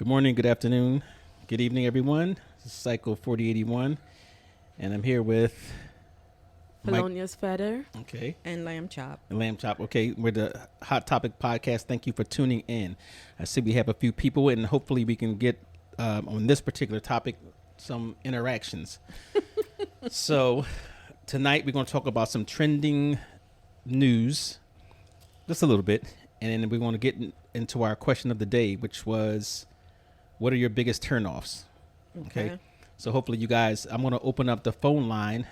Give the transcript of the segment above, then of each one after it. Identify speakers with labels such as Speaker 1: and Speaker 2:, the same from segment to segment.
Speaker 1: Good morning, good afternoon, good evening, everyone. This is Cycle 4081, and I'm here with
Speaker 2: Felonious Feather.
Speaker 1: Okay.
Speaker 3: And lamb chop.
Speaker 1: And Lamb Chop. Okay, we're the Hot Topic Podcast. Thank you for tuning in. I see we have a few people, and hopefully we can get on this particular topic some interactions. So tonight we're going to talk about some trending news, just a little bit, and then we're going to get into our question of the day, which was, what are your biggest turnoffs? Okay. So hopefully you guys, I'm going to open up the phone line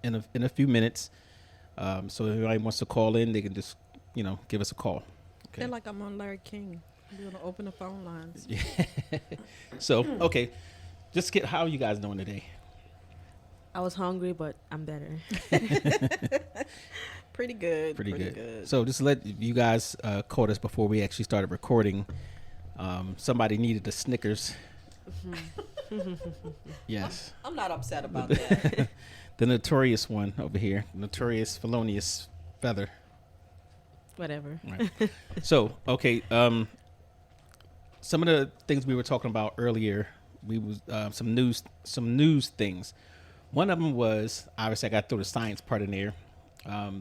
Speaker 1: in a few minutes. So if anybody wants to call in, they can just, give us a call.
Speaker 3: I feel like I'm on Larry King. I'm going to open the phone lines.
Speaker 1: So, okay. Just get, how are you guys doing today?
Speaker 2: I was hungry, but I'm better.
Speaker 3: Pretty good.
Speaker 1: Pretty good. So just to let you guys caught us before we actually started recording. Somebody needed a Snickers. Yes.
Speaker 3: I'm not upset about that.
Speaker 1: The notorious one over here. Notorious Felonious Feather.
Speaker 2: Whatever.
Speaker 1: Right. So, okay. Some of the things we were talking about earlier, we was some news things. One of them was, obviously I got to throw the science part in there.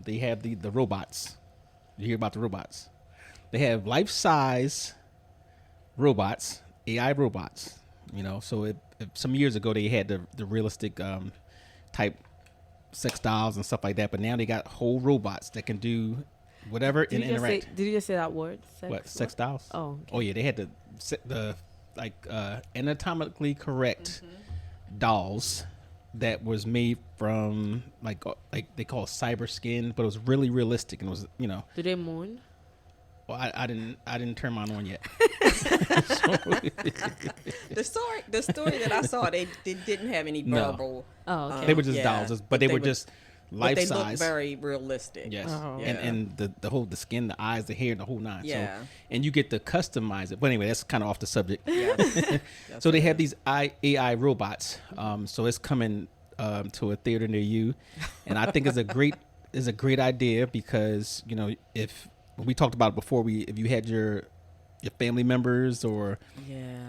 Speaker 1: They have the robots. You hear about the robots? They have life-size robots, AI robots. So if some years ago they had the realistic type sex dolls and stuff like that, but now they got whole robots that can do whatever and interact.
Speaker 2: Did you just say that word?
Speaker 1: Sex dolls?
Speaker 2: Oh, okay.
Speaker 1: Oh yeah, they had the anatomically correct dolls that was made from like they call it cyber skin, but it was really realistic, and it was
Speaker 2: Do they moon?
Speaker 1: Well, I didn't turn mine on yet.
Speaker 3: The story that I saw, they didn't have any verbal.
Speaker 2: Oh, okay.
Speaker 1: They were just dolls, but they were just life
Speaker 3: they
Speaker 1: size.
Speaker 3: looked very realistic.
Speaker 1: Yes,
Speaker 2: Oh.
Speaker 3: Yeah.
Speaker 1: and the skin, the eyes, the hair, the whole nine.
Speaker 3: Yeah.
Speaker 1: So, and you get to customize it. But anyway, that's kind of off the subject.
Speaker 3: Yes.
Speaker 1: So they have these AI robots. So it's coming to a theater near you, and I think it's a great idea because if we talked about it before, if you had your family members or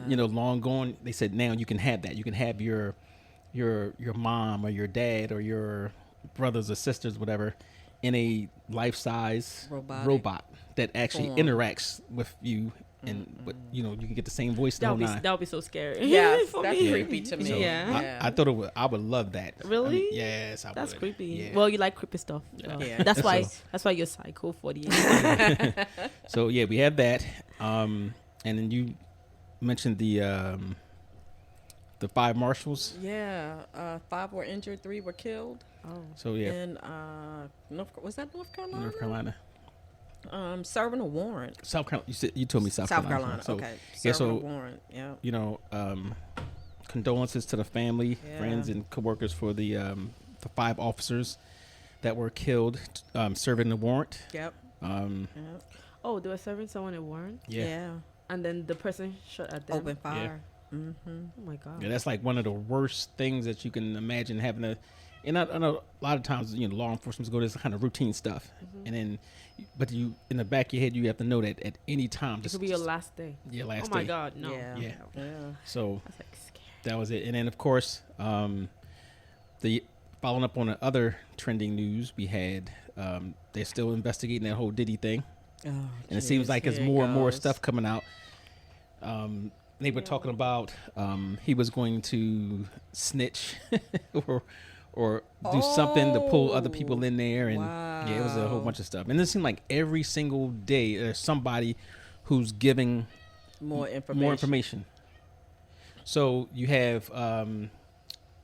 Speaker 1: long gone, they said now you can have that. You can have your mom or your dad or your brothers or sisters, whatever, in a life-size robot that actually interacts with you, and you can get the same voice.
Speaker 2: That would be so scary.
Speaker 3: Yes,
Speaker 2: for
Speaker 3: that's
Speaker 2: me.
Speaker 3: creepy to me.
Speaker 1: So
Speaker 2: Yeah.
Speaker 1: I thought I would love that.
Speaker 2: Really?
Speaker 1: Yes, I would.
Speaker 2: That's creepy.
Speaker 1: Yeah.
Speaker 2: Well, you like creepy stuff.
Speaker 1: Yeah.
Speaker 3: Yeah.
Speaker 2: That's why.
Speaker 1: So-
Speaker 2: That's why you're Psycho 48.
Speaker 1: So yeah, we have that. And then you mentioned the 5 Marshals.
Speaker 3: Yeah. 5 were injured, 3 were killed.
Speaker 2: Oh.
Speaker 1: So yeah,
Speaker 3: And was that North Carolina?
Speaker 1: North Carolina,
Speaker 3: Serving a warrant.
Speaker 1: South Carolina. You told me South Carolina. So,
Speaker 3: okay.
Speaker 1: yeah,
Speaker 3: Serving a warrant. Yeah.
Speaker 1: Condolences to the family,
Speaker 3: Yeah.
Speaker 1: friends, and coworkers for the 5 officers that were killed serving the warrant.
Speaker 3: Yep.
Speaker 1: Um,
Speaker 3: Yep.
Speaker 2: Oh, they were serving someone a warrant,
Speaker 1: yeah.
Speaker 2: and then the person shot at them.
Speaker 3: Open fire. Mm-hmm.
Speaker 2: Oh my god.
Speaker 1: Yeah, that's like one of the worst things that you can imagine having to. And I know a lot of times, law enforcement go to this kind of routine stuff, and then, but you in the back of your head, you have to know that at any time,
Speaker 2: This will be your last day.
Speaker 1: your last
Speaker 2: Oh my
Speaker 1: day.
Speaker 2: god, no.
Speaker 3: Yeah.
Speaker 1: Yeah.
Speaker 3: Yeah.
Speaker 1: So
Speaker 2: That's like scary.
Speaker 1: that was it. And then of course, the following up on the other trending news, we had they're still investigating that whole Diddy thing,
Speaker 3: Oh,
Speaker 1: and it seems
Speaker 3: jeez,
Speaker 1: like there's
Speaker 3: here it
Speaker 1: more and more
Speaker 3: goes.
Speaker 1: stuff coming out. They were talking about he was going to snitch or do something to pull other people in there, and yeah, it was a whole
Speaker 3: Wow.
Speaker 1: bunch of stuff. And it seemed like every single day there's somebody who's giving
Speaker 3: More information.
Speaker 1: more information. So you have one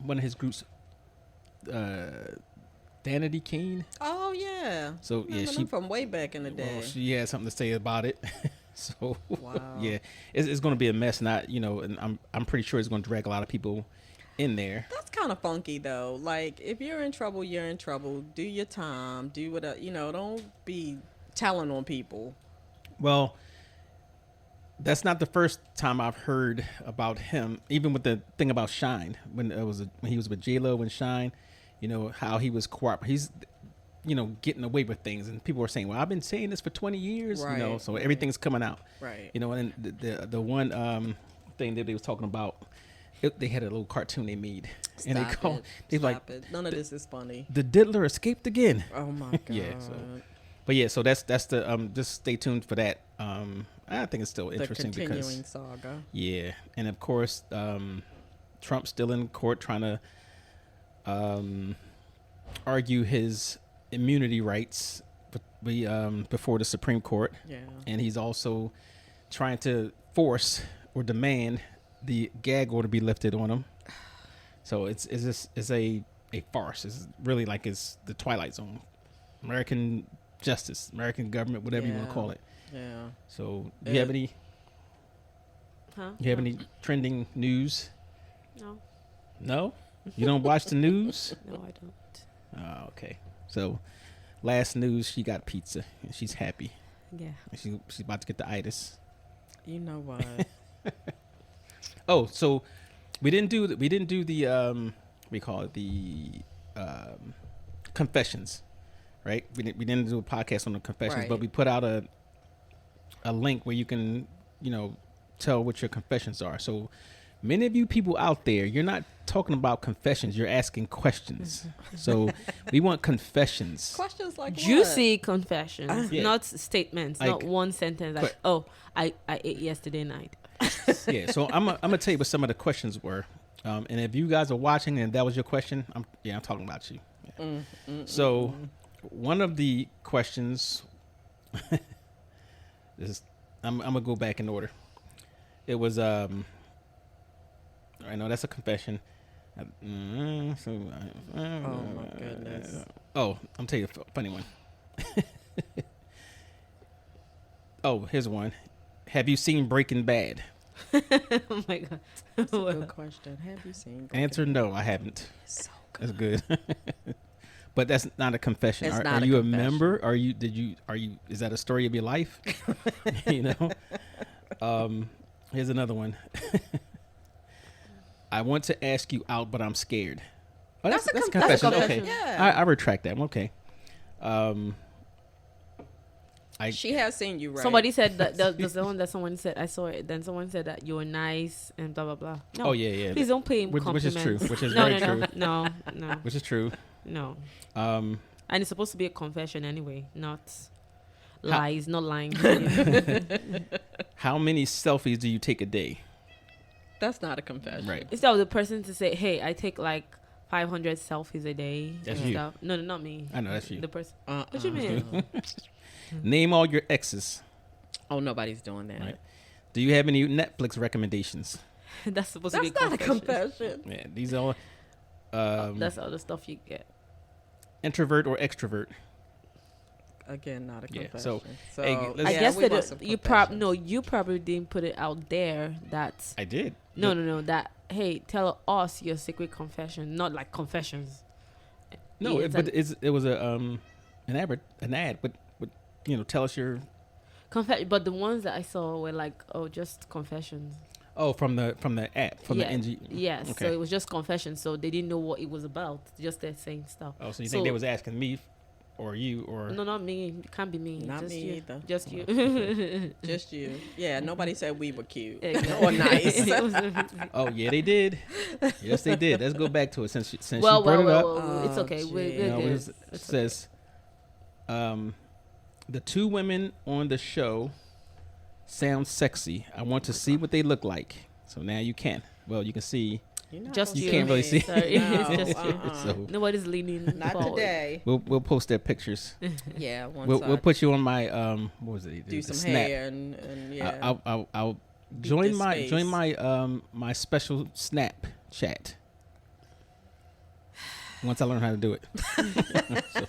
Speaker 1: of his groups, Danity Kane.
Speaker 3: Oh yeah.
Speaker 1: So yeah,
Speaker 3: Remember
Speaker 1: she
Speaker 3: them from way back in the day.
Speaker 1: well, she had something to say about it. So
Speaker 3: Wow.
Speaker 1: yeah, it's going to be a mess. Not and I'm pretty sure it's going to drag a lot of people in there.
Speaker 3: That's kind of funky though. Like if you're in trouble, you're in trouble. Do your time. Do what don't be telling on people.
Speaker 1: Well, that's not the first time I've heard about him. Even with the thing about Shine, when he was with J-Lo and Shine, how he was getting away with things, and people were saying, "Well, I've been saying this for 20 years,"
Speaker 3: Right,
Speaker 1: so everything's coming out,
Speaker 3: Right.
Speaker 1: And the one thing that they was talking about, they had a little cartoon they made, and they called
Speaker 3: Stop it. None of this is funny.
Speaker 1: the diddler escaped again.
Speaker 3: Oh my god.
Speaker 1: Yeah, so that's the just stay tuned for that. I think it's still interesting
Speaker 3: the continuing
Speaker 1: because
Speaker 3: saga.
Speaker 1: yeah, and of course Trump's still in court trying to argue his immunity rights before the Supreme Court.
Speaker 3: Yeah.
Speaker 1: And he's also trying to force or demand the gag order be lifted on him. So it's a farce. It's really like it's the Twilight Zone. American justice, American government, whatever you want to call it.
Speaker 3: Yeah.
Speaker 1: So do you have any
Speaker 2: Huh?
Speaker 1: you have any trending news?
Speaker 2: No.
Speaker 1: No? You don't watch the news?
Speaker 2: No, I don't.
Speaker 1: Oh, okay. So last news, she got pizza and she's happy.
Speaker 2: Yeah.
Speaker 1: And she's about to get the itis.
Speaker 3: You know what?
Speaker 1: Oh, so we didn't do the we call it the confessions, right? We didn't do a podcast on the confessions,
Speaker 3: Right.
Speaker 1: but we put out a link where you can tell what your confessions are. So many of you people out there, you're not talking about confessions, you're asking questions. So we want confessions.
Speaker 3: Questions like
Speaker 2: Juicy confessions,
Speaker 1: Yeah.
Speaker 2: not statements, not
Speaker 1: Like-
Speaker 2: one sentence. Like, oh, I ate yesterday night.
Speaker 1: Yeah, so I'm gonna tell you what some of the questions were, and if you guys are watching and that was your question, I'm talking about you. Yeah. So one of the questions is I'm gonna go back in order. It was I know that's a confession.
Speaker 3: Oh my goodness.
Speaker 1: Oh, I'm telling you a funny one. Oh, here's one. Have you seen Breaking Bad?
Speaker 2: Oh my god.
Speaker 3: That's a good question. Have you seen?
Speaker 1: Answer no, I haven't.
Speaker 3: So
Speaker 1: That's good. But that's not a confession.
Speaker 3: It's
Speaker 1: Are
Speaker 3: not a
Speaker 1: you
Speaker 3: confession.
Speaker 1: a member? Are you is that a story of your life? Here's another one. I want to ask you out, but I'm scared. Oh, that's a confession.
Speaker 2: That's a
Speaker 1: Okay.
Speaker 2: confession.
Speaker 3: Yeah.
Speaker 1: I retract that. Okay.
Speaker 3: She has seen you, right?
Speaker 2: Somebody said that there's the one that someone said I saw it. Then someone said that you were nice and blah blah blah. No,
Speaker 1: Oh yeah.
Speaker 2: please don't pay him
Speaker 1: Which is
Speaker 2: compliments.
Speaker 1: true. Which is
Speaker 2: no,
Speaker 1: very
Speaker 2: no,
Speaker 1: true.
Speaker 2: no, no,
Speaker 1: Which is true.
Speaker 2: no.
Speaker 1: Um,
Speaker 2: And it's supposed to be a confession anyway, not lies, not lying.
Speaker 1: how many selfies do you take a day?
Speaker 3: That's not a confession.
Speaker 1: Right.
Speaker 2: Instead of the person to say, "Hey, I take like 500 selfies a day."
Speaker 1: That's
Speaker 2: and
Speaker 1: you.
Speaker 2: stuff. No, not me.
Speaker 1: I know that's you.
Speaker 2: The person.
Speaker 3: Uh-uh.
Speaker 2: What you mean?
Speaker 1: Name all your exes.
Speaker 3: Oh, nobody's doing that.
Speaker 1: Right. Do you have any Netflix recommendations?
Speaker 2: That's supposed
Speaker 3: That's
Speaker 2: to be
Speaker 3: not a confession.
Speaker 1: Yeah, these are
Speaker 2: That's all the stuff you get.
Speaker 1: introvert or extrovert.
Speaker 3: Again, not a
Speaker 1: Yeah,
Speaker 3: confession.
Speaker 1: so, hey, let's-
Speaker 2: I
Speaker 1: Yeah,
Speaker 2: guess
Speaker 3: we
Speaker 2: that
Speaker 3: want some
Speaker 2: you
Speaker 3: confessions.
Speaker 2: you probably didn't put it out there. That
Speaker 1: I did.
Speaker 2: no. That hey, tell us your secret confession, not like confessions.
Speaker 1: No,
Speaker 2: It's
Speaker 1: but it was an ad, but tell us your
Speaker 2: But the ones that I saw were like, oh, just confessions.
Speaker 1: from the app from the NG.
Speaker 2: Yes,
Speaker 1: Okay.
Speaker 2: so it was just confessions. So they didn't know what it was about. Just they're saying stuff.
Speaker 1: Oh, so you think they was asking me or you or
Speaker 2: No, not me. It can't be me.
Speaker 3: Not
Speaker 2: just
Speaker 3: me
Speaker 2: you.
Speaker 3: either.
Speaker 2: Just you.
Speaker 3: Just you. Yeah, nobody said we were cute
Speaker 2: Exactly.
Speaker 3: or nice.
Speaker 1: Oh yeah, they did. Yes, they did. Let's go back to it since
Speaker 2: well,
Speaker 1: she brought it up.
Speaker 2: it's
Speaker 3: Oh,
Speaker 2: okay.
Speaker 3: gee.
Speaker 2: We're
Speaker 1: No,
Speaker 2: good.
Speaker 1: it says, the two women on the show sound sexy. I want to see what they look like. So now you can. Well, you can see.
Speaker 3: You're not
Speaker 2: Just
Speaker 3: gonna
Speaker 2: you.
Speaker 1: can't really see.
Speaker 2: Sorry,
Speaker 3: No,
Speaker 2: it's just you.
Speaker 1: So
Speaker 2: Nobody's leaning
Speaker 3: Not
Speaker 2: forward.
Speaker 3: today.
Speaker 1: we'll post their pictures.
Speaker 3: Yeah, once
Speaker 1: We'll
Speaker 3: I
Speaker 1: put you on my what was it?
Speaker 3: do
Speaker 1: The
Speaker 3: some
Speaker 1: Snap.
Speaker 3: hair and yeah.
Speaker 1: I'll
Speaker 3: Beat
Speaker 1: join
Speaker 3: this
Speaker 1: my
Speaker 3: space.
Speaker 1: my special Snap chat. Once I learn how to do it. So.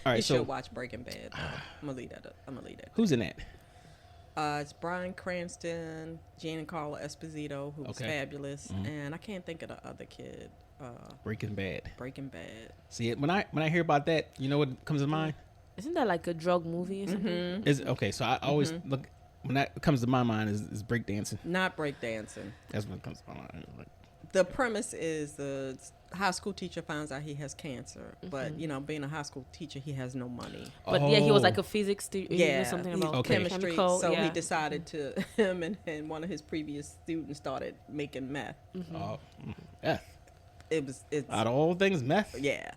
Speaker 1: All right,
Speaker 3: you
Speaker 1: so
Speaker 3: should watch Breaking Bad. I'm gonna leave that.
Speaker 1: who's in that?
Speaker 3: It's Bryan Cranston, Giancarlo Esposito, who was
Speaker 1: Okay.
Speaker 3: fabulous,
Speaker 1: Mhm.
Speaker 3: and I can't think of the other kid.
Speaker 1: Breaking Bad.
Speaker 3: Breaking Bad.
Speaker 1: See, when I hear about that, you know what comes to mind?
Speaker 2: Isn't that like a drug movie or something?
Speaker 3: Mm-hmm.
Speaker 1: Is okay. So I always look when that comes to my mind is breakdancing.
Speaker 3: Not breakdancing.
Speaker 1: That's what comes to my mind. Like,
Speaker 3: the premise is the high school teacher finds out he has cancer, but being a high school teacher, he has no money.
Speaker 2: But he was like a physics student.
Speaker 3: Yeah,
Speaker 2: something
Speaker 3: he's
Speaker 2: about
Speaker 3: chemistry.
Speaker 2: chemical,
Speaker 3: So
Speaker 2: yeah.
Speaker 3: he decided to him and one of his previous students started making meth.
Speaker 1: Yeah.
Speaker 3: It's
Speaker 1: Out of all things, meth.
Speaker 3: yeah.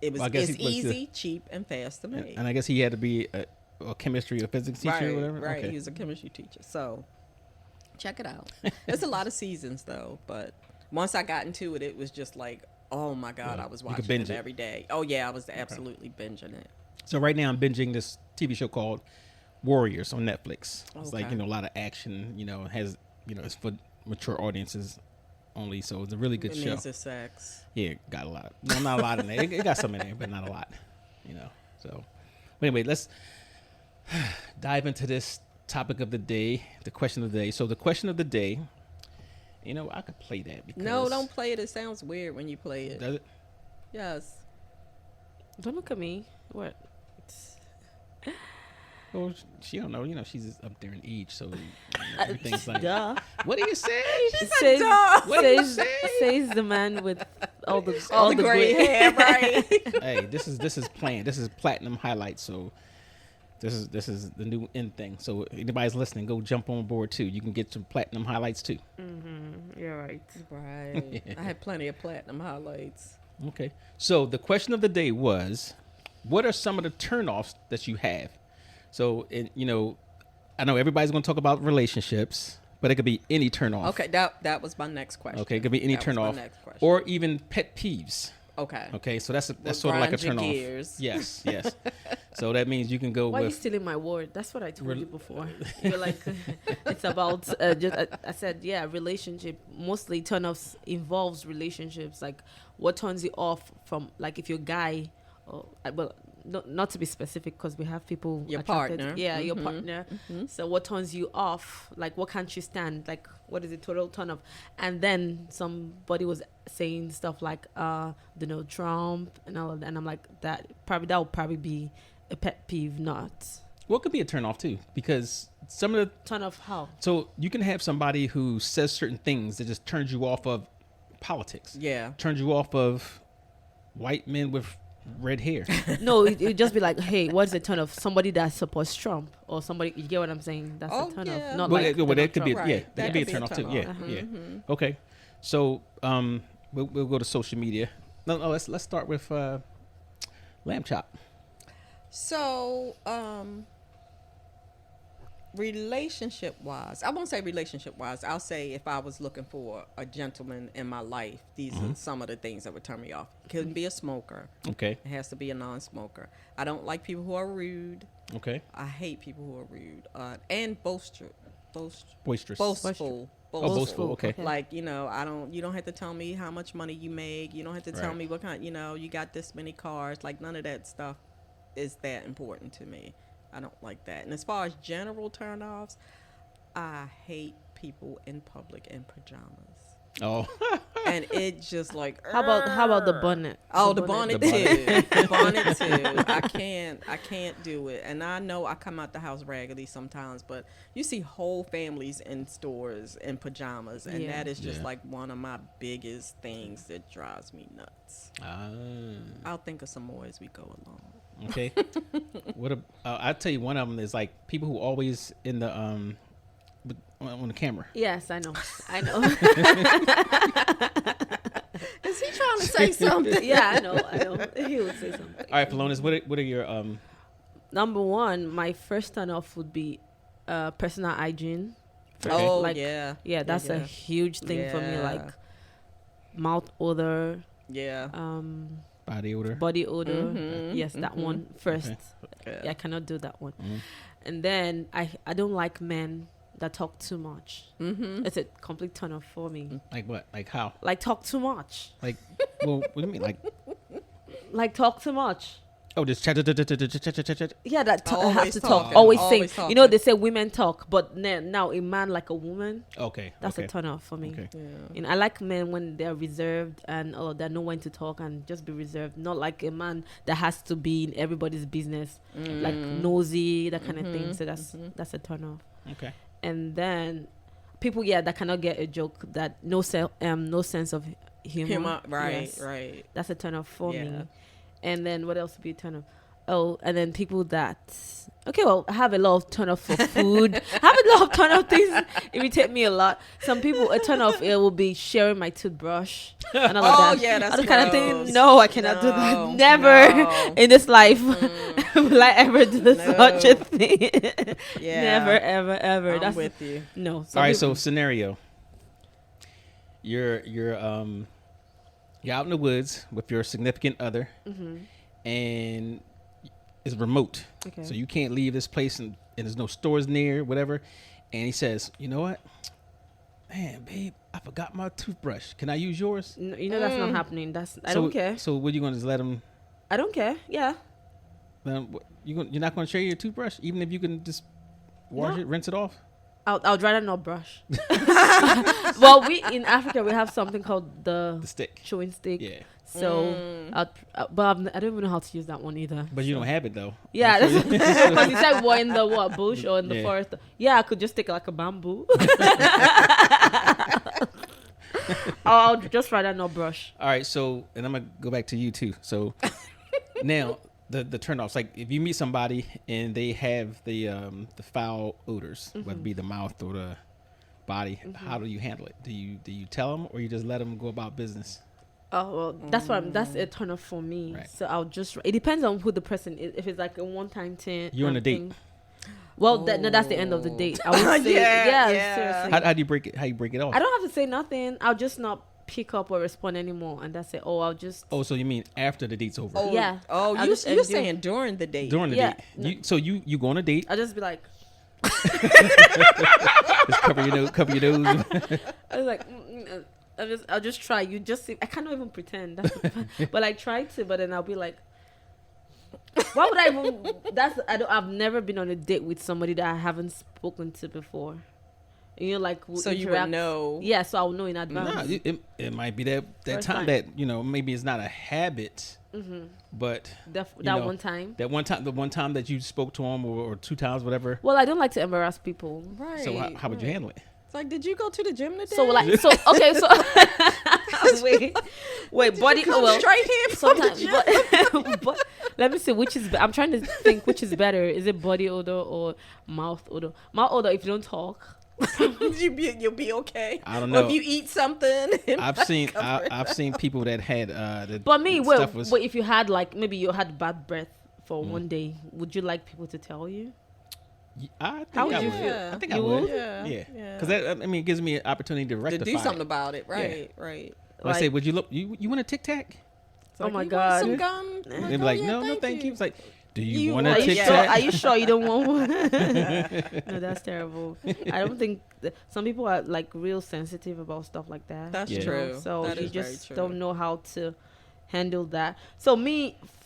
Speaker 3: It was
Speaker 1: Well, I guess
Speaker 3: it's
Speaker 1: he was
Speaker 3: easy, cheap, and fast to make.
Speaker 1: And I guess he had to be a chemistry or physics teacher or whatever.
Speaker 3: Right,
Speaker 1: Okay.
Speaker 3: he was a chemistry teacher. So check it out. There's a lot of seasons though, but once I got into it, it was just like, oh my God,
Speaker 1: Yeah,
Speaker 3: I was
Speaker 1: you could
Speaker 3: watching
Speaker 1: binge
Speaker 3: it
Speaker 1: it.
Speaker 3: every day. Oh yeah, I was absolutely binging it.
Speaker 1: So right now I'm binging this TV show called Warriors on Netflix. It's like,
Speaker 3: Okay.
Speaker 1: a lot of action, has, it's for mature audiences only. So it's a really good
Speaker 3: It
Speaker 1: show.
Speaker 3: means it's sex.
Speaker 1: Yeah, got a lot. No, not a lot in there. It got some in there, but not a lot, So but anyway, let's dive into this topic of the day, the question of the day. So the question of the day, I could play that because
Speaker 3: No, don't play it. It sounds weird when you play it.
Speaker 1: Does it?
Speaker 3: Yes.
Speaker 2: Don't look at me. What?
Speaker 1: Well, she don't know. She's up there in age, so everything's like.
Speaker 2: Duh.
Speaker 1: What do you say?
Speaker 2: Says,
Speaker 3: duh.
Speaker 1: What did you
Speaker 2: says,
Speaker 1: say?
Speaker 2: says the man with all the
Speaker 3: All the gray hair, right?
Speaker 1: Hey, this is planned. This is platinum highlights. So this is the new in thing. So if anybody's listening, go jump on board too. You can get some platinum highlights too.
Speaker 2: You're right.
Speaker 3: Right. I had plenty of platinum highlights.
Speaker 1: Okay. So the question of the day was, what are some of the turnoffs that you have? So, I know everybody's going to talk about relationships, but it could be any turnoff.
Speaker 3: Okay, that was my next question.
Speaker 1: Okay, it could be any
Speaker 3: That was my
Speaker 1: turnoff,
Speaker 3: next question.
Speaker 1: or even pet peeves.
Speaker 3: Okay.
Speaker 1: Okay, so that's
Speaker 3: Will
Speaker 1: sort of like a
Speaker 3: grind your
Speaker 1: turnoff.
Speaker 3: gears.
Speaker 1: Yes, yes. So that means you can go
Speaker 2: Why are you
Speaker 1: with.
Speaker 2: stealing my word? That's what I told you before. You're like, it's about, I said, yeah, relationship. Mostly turn-offs involves relationships. Like, what turns you off from, like, if you're a guy, or, well, not to be specific because we have people.
Speaker 3: Your
Speaker 2: attracted-
Speaker 3: partner.
Speaker 2: Yeah, your
Speaker 3: Mhm.
Speaker 2: partner.
Speaker 3: Mm-hmm.
Speaker 2: So what turns you off? Like, what can't you stand? Like, what is the total turn off? And then somebody was saying stuff like, Donald Trump and all of that. And I'm like, that would probably be a pet peeve, not
Speaker 1: What could be a turnoff too? Because some of the.
Speaker 2: turn off how?
Speaker 1: So you can have somebody who says certain things that just turns you off of politics.
Speaker 3: Yeah.
Speaker 1: Turns you off of white men with red hair.
Speaker 2: No, it'd just be like, hey, what's the turn off? Somebody that supports Trump or somebody, you get what I'm saying? That's
Speaker 3: Oh,
Speaker 2: a turn
Speaker 3: yeah.
Speaker 2: off. Not
Speaker 1: Well,
Speaker 2: like
Speaker 1: that could be
Speaker 2: Donald Trump.
Speaker 3: Right.
Speaker 1: yeah, that could be a turn off too. Yeah,
Speaker 3: turn-off.
Speaker 1: yeah.
Speaker 3: Mhm.
Speaker 1: Okay, so we'll go to social media. No, let's start with lamb chop.
Speaker 3: So, relationship wise, I won't say relationship wise. I'll say if I was looking for a gentleman in my life, these are some of the things that would turn me off. Couldn't be a smoker.
Speaker 1: Okay,
Speaker 3: It has to be a non-smoker. I don't like people who are rude.
Speaker 1: okay,
Speaker 3: I hate people who are rude and boisterous.
Speaker 1: boisterous.
Speaker 3: Boastful.
Speaker 1: Oh, boastful. Okay.
Speaker 3: Like, you don't have to tell me how much money you make. You don't have to tell
Speaker 1: Right.
Speaker 3: me what kind, you got this many cars. Like, none of that stuff is that important to me. I don't like that. And as far as general turnoffs, I hate people in public in pajamas.
Speaker 1: Oh,
Speaker 3: And it just like,
Speaker 2: How about the bonnet?
Speaker 3: oh, the bonnet
Speaker 1: The
Speaker 3: too. The bonnet too. I can't do it. And I know I come out the house raggedy sometimes, but you see whole families in stores in pajamas, and
Speaker 2: Yeah.
Speaker 3: that is just
Speaker 1: Yeah.
Speaker 3: like one of my biggest things that drives me nuts. I'll think of some more as we go along.
Speaker 1: okay. I'll tell you one of them is like people who always in the on the camera.
Speaker 2: Yes, I know. I know.
Speaker 3: Is he trying to say something?
Speaker 2: Yeah, I know. He would say something.
Speaker 1: All right, Felonious, what are your
Speaker 2: Number one, my first turn off would be personal hygiene.
Speaker 1: Okay.
Speaker 3: Oh,
Speaker 2: Like,
Speaker 3: yeah.
Speaker 2: Yeah, that's a
Speaker 3: Yeah.
Speaker 2: huge thing for me.
Speaker 3: Yeah.
Speaker 2: Like mouth odor,
Speaker 3: Yeah.
Speaker 1: body odor?
Speaker 2: body odor.
Speaker 3: Mhm,
Speaker 2: Yes, that
Speaker 3: mhm.
Speaker 2: one first.
Speaker 3: Yeah.
Speaker 2: Yeah, I cannot do that one.
Speaker 1: Mhm.
Speaker 2: And then I don't like men that talk too much.
Speaker 3: Mm-hmm.
Speaker 2: It's a complete turn off for me.
Speaker 1: Like what? Like how?
Speaker 2: Like talk too much.
Speaker 1: Like, well, what do you mean? Like,
Speaker 2: Talk too much.
Speaker 1: oh, just chat.
Speaker 2: Yeah, that
Speaker 3: Always
Speaker 2: have to
Speaker 3: talking,
Speaker 2: talk. Always
Speaker 3: always
Speaker 2: saying. You know,
Speaker 3: talking.
Speaker 2: they say women talk, but now a man like a woman,
Speaker 1: Okay,
Speaker 2: that's
Speaker 1: okay.
Speaker 2: a turn off for me.
Speaker 1: Okay.
Speaker 3: Yeah.
Speaker 2: I like men when they're reserved and they know when to talk and just be reserved. Not like a man that has to be in everybody's business, like nosy, that kind of thing. So that's a turn off.
Speaker 1: Okay.
Speaker 2: And then people, that cannot get a joke, that no sense of humor.
Speaker 3: Right,
Speaker 2: Yes.
Speaker 3: right.
Speaker 2: That's a turn off for
Speaker 3: Yeah.
Speaker 2: me. And then what else would be a turn off? Oh, and then people that I have a lot of turn off for food. I have a lot of turn off things irritate me a lot. Some people, a turn off, it will be sharing my toothbrush and all of that.
Speaker 3: Yeah, that's
Speaker 2: other kind of
Speaker 3: gross.
Speaker 2: thing. No, I cannot do that.
Speaker 3: No,
Speaker 2: Never
Speaker 3: no.
Speaker 2: in this life will I ever do such a thing.
Speaker 3: Yeah.
Speaker 2: Never, ever, ever.
Speaker 3: I'm
Speaker 2: That's
Speaker 3: with you.
Speaker 2: No.
Speaker 1: All right, so scenario. You're out in the woods with your significant other, and it's remote,
Speaker 2: Okay.
Speaker 1: so you can't leave this place, and there's no stores near, whatever. And he says, "You know what, man, babe, I forgot my toothbrush. Can I use yours?"
Speaker 2: No, that's not happening. I don't care.
Speaker 1: So what, you gonna just let him?
Speaker 2: I don't care. Yeah.
Speaker 1: You're not gonna share your toothbrush, even if you can just wash it, rinse it off.
Speaker 2: I'd rather not brush. Well, we in Africa we have something called the
Speaker 1: stick,
Speaker 2: chewing stick.
Speaker 1: Yeah.
Speaker 2: So, but I don't even know how to use that one either.
Speaker 1: But you don't have it though.
Speaker 2: Yeah, because you said what in the bush or in the
Speaker 1: Yeah.
Speaker 2: forest. Yeah, I could just take like a bamboo. I'll just rather not brush.
Speaker 1: All right, so and I'm gonna go back to you too. So now the turnoffs, like if you meet somebody and they have the foul odors, whether it be the mouth or the body, how do you handle it? Do you tell them, or you just let them go about business?
Speaker 2: Oh well, that's a turn off for me.
Speaker 1: Right.
Speaker 2: So I'll just. It depends on who the person is. If it's like a one-time thing,
Speaker 1: You're on a date.
Speaker 2: thing. Well, that's the end of the date. I would say,
Speaker 3: Yeah.
Speaker 2: seriously.
Speaker 1: How do you break it? How you break it off?
Speaker 2: I don't have to say nothing. I'll just not pick up or respond anymore, and that's it. I'll just.
Speaker 1: Oh, so you mean after the date's over?
Speaker 3: Oh,
Speaker 2: Yeah.
Speaker 3: Oh,
Speaker 2: I'll
Speaker 3: you're
Speaker 2: just endure.
Speaker 3: saying during the date.
Speaker 1: During the
Speaker 2: Yeah.
Speaker 1: date. So you go on a date,
Speaker 2: I'll just be like,
Speaker 1: just cover your nose.
Speaker 2: I was like, I'll just try. You just see, I cannot even pretend. But like try to, but then I'll be like, why would I even? I've never been on a date with somebody that I haven't spoken to before. And you're like,
Speaker 3: So you would know.
Speaker 2: Yeah, so I'll know in advance.
Speaker 1: Nah, it might be that
Speaker 2: First
Speaker 1: time
Speaker 2: time.
Speaker 1: that maybe it's not a habit, but
Speaker 2: That
Speaker 1: you know,
Speaker 2: one time.
Speaker 1: the one time that you spoke to him, or 2 times, whatever.
Speaker 2: Well, I don't like to embarrass people.
Speaker 3: Right.
Speaker 1: So how would you handle it?
Speaker 3: It's like, did you go to the gym today?
Speaker 2: So okay, so wait, body.
Speaker 3: Come
Speaker 2: Well,
Speaker 3: straight here from the
Speaker 2: sometimes,
Speaker 3: gym.
Speaker 2: but let me see which is. I'm trying to think which is better. Is it body odor or mouth odor? Mouth odor if you don't talk.
Speaker 3: You'll be okay.
Speaker 1: I don't
Speaker 3: Or
Speaker 1: know.
Speaker 3: if you eat something.
Speaker 1: I've seen people that had.
Speaker 2: But me,
Speaker 1: stuff was,
Speaker 2: wait, if you had like maybe you had bad breath for one day, would you like people to tell you?
Speaker 1: I think
Speaker 2: How would
Speaker 1: I
Speaker 2: you
Speaker 1: would.
Speaker 2: feel?
Speaker 1: I think
Speaker 2: You
Speaker 1: I would.
Speaker 2: would?
Speaker 1: Yeah.
Speaker 3: Yeah.
Speaker 1: Because it gives me an opportunity to
Speaker 3: To
Speaker 1: rectify
Speaker 3: do something
Speaker 1: it.
Speaker 3: about it. Right, right.
Speaker 1: I say, would you look? You want a Tic Tac?
Speaker 3: It's
Speaker 2: Oh
Speaker 3: like,
Speaker 2: my
Speaker 3: "You want
Speaker 2: God.
Speaker 3: some gum? I'm
Speaker 1: They'd be like, no, thank you. It's like, do you want a
Speaker 2: Are you
Speaker 1: Tic
Speaker 2: sure?
Speaker 1: Tac?
Speaker 2: Are you sure you don't want one? No, that's terrible. I don't think some people are like real sensitive about stuff like that.
Speaker 3: That's
Speaker 1: Yeah.
Speaker 3: true.
Speaker 2: So
Speaker 3: That
Speaker 2: you
Speaker 3: is very
Speaker 2: just
Speaker 3: true.
Speaker 2: don't know how to handle that. So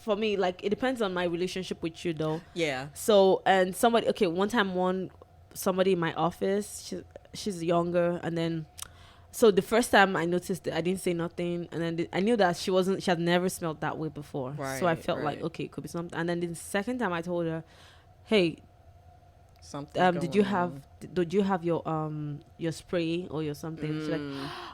Speaker 2: for me, like it depends on my relationship with you though.
Speaker 3: Yeah.
Speaker 2: So and somebody in my office, she's younger, and then so the first time I noticed it, I didn't say nothing, and then I knew that she had never smelled that way before. So I
Speaker 3: Right,
Speaker 2: felt like
Speaker 3: right.
Speaker 2: okay, it could be something. And then the second time I told her, hey,
Speaker 3: Something.
Speaker 2: did you have your spray or your something? She's like,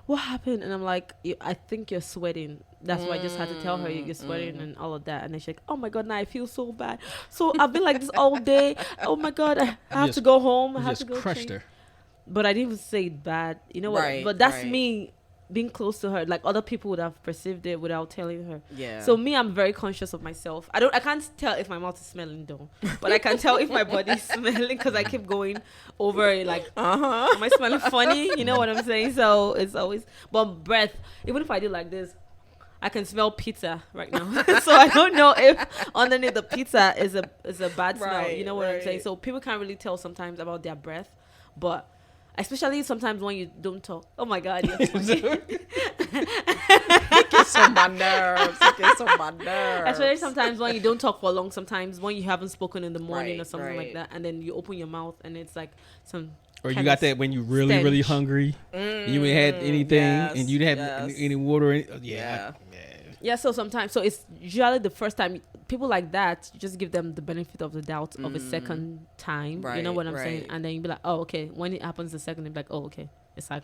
Speaker 2: what happened? And I'm like, I think you're sweating. That's why I just had to tell her you're sweating and all of that. And then she's like, oh my God, now I feel so bad. So I've been like this all day. Oh my God, I have to go home. I
Speaker 1: You
Speaker 2: have
Speaker 1: just
Speaker 2: to go
Speaker 1: crushed
Speaker 2: change.
Speaker 1: her.
Speaker 2: But I didn't even say it bad. You know what?
Speaker 3: Right,
Speaker 2: But that's
Speaker 3: right.
Speaker 2: me being close to her. Like other people would have perceived it without telling her.
Speaker 3: Yeah.
Speaker 2: So me, I'm very conscious of myself. I can't tell if my mouth is smelling though, but I can tell if my body is smelling because I keep going over it. Like, am I smelling funny? You know what I'm saying? So it's always. But breath, even if I do like this, I can smell pizza right now. So I don't know if underneath the pizza is a bad smell.
Speaker 3: Right,
Speaker 2: You know what I'm saying?
Speaker 3: right.
Speaker 2: So people can't really tell sometimes about their breath, but. Especially sometimes when you don't talk. Oh my God, you're funny.
Speaker 3: It gets on my nerves. It gets on my nerves.
Speaker 2: Especially sometimes when you don't talk for long. Sometimes when you haven't spoken in the morning
Speaker 3: Right,
Speaker 2: or something like
Speaker 3: right.
Speaker 2: that, and then you open your mouth and it's like some.
Speaker 1: Or you
Speaker 2: kind
Speaker 1: got
Speaker 2: of
Speaker 1: that when you really
Speaker 2: stench.
Speaker 1: hungry, and you ain't had anything,
Speaker 3: yes,
Speaker 1: and you didn't have
Speaker 3: yes.
Speaker 1: any water. Yeah.
Speaker 3: Yeah.
Speaker 2: Yeah, so sometimes, so it's usually the first time people like that, you just give them the benefit of the doubt of a second time. You know
Speaker 3: Right,
Speaker 2: what I'm saying?
Speaker 3: right.
Speaker 2: And then you be like, oh, okay. When it happens the second, you be like, oh, okay. it's like,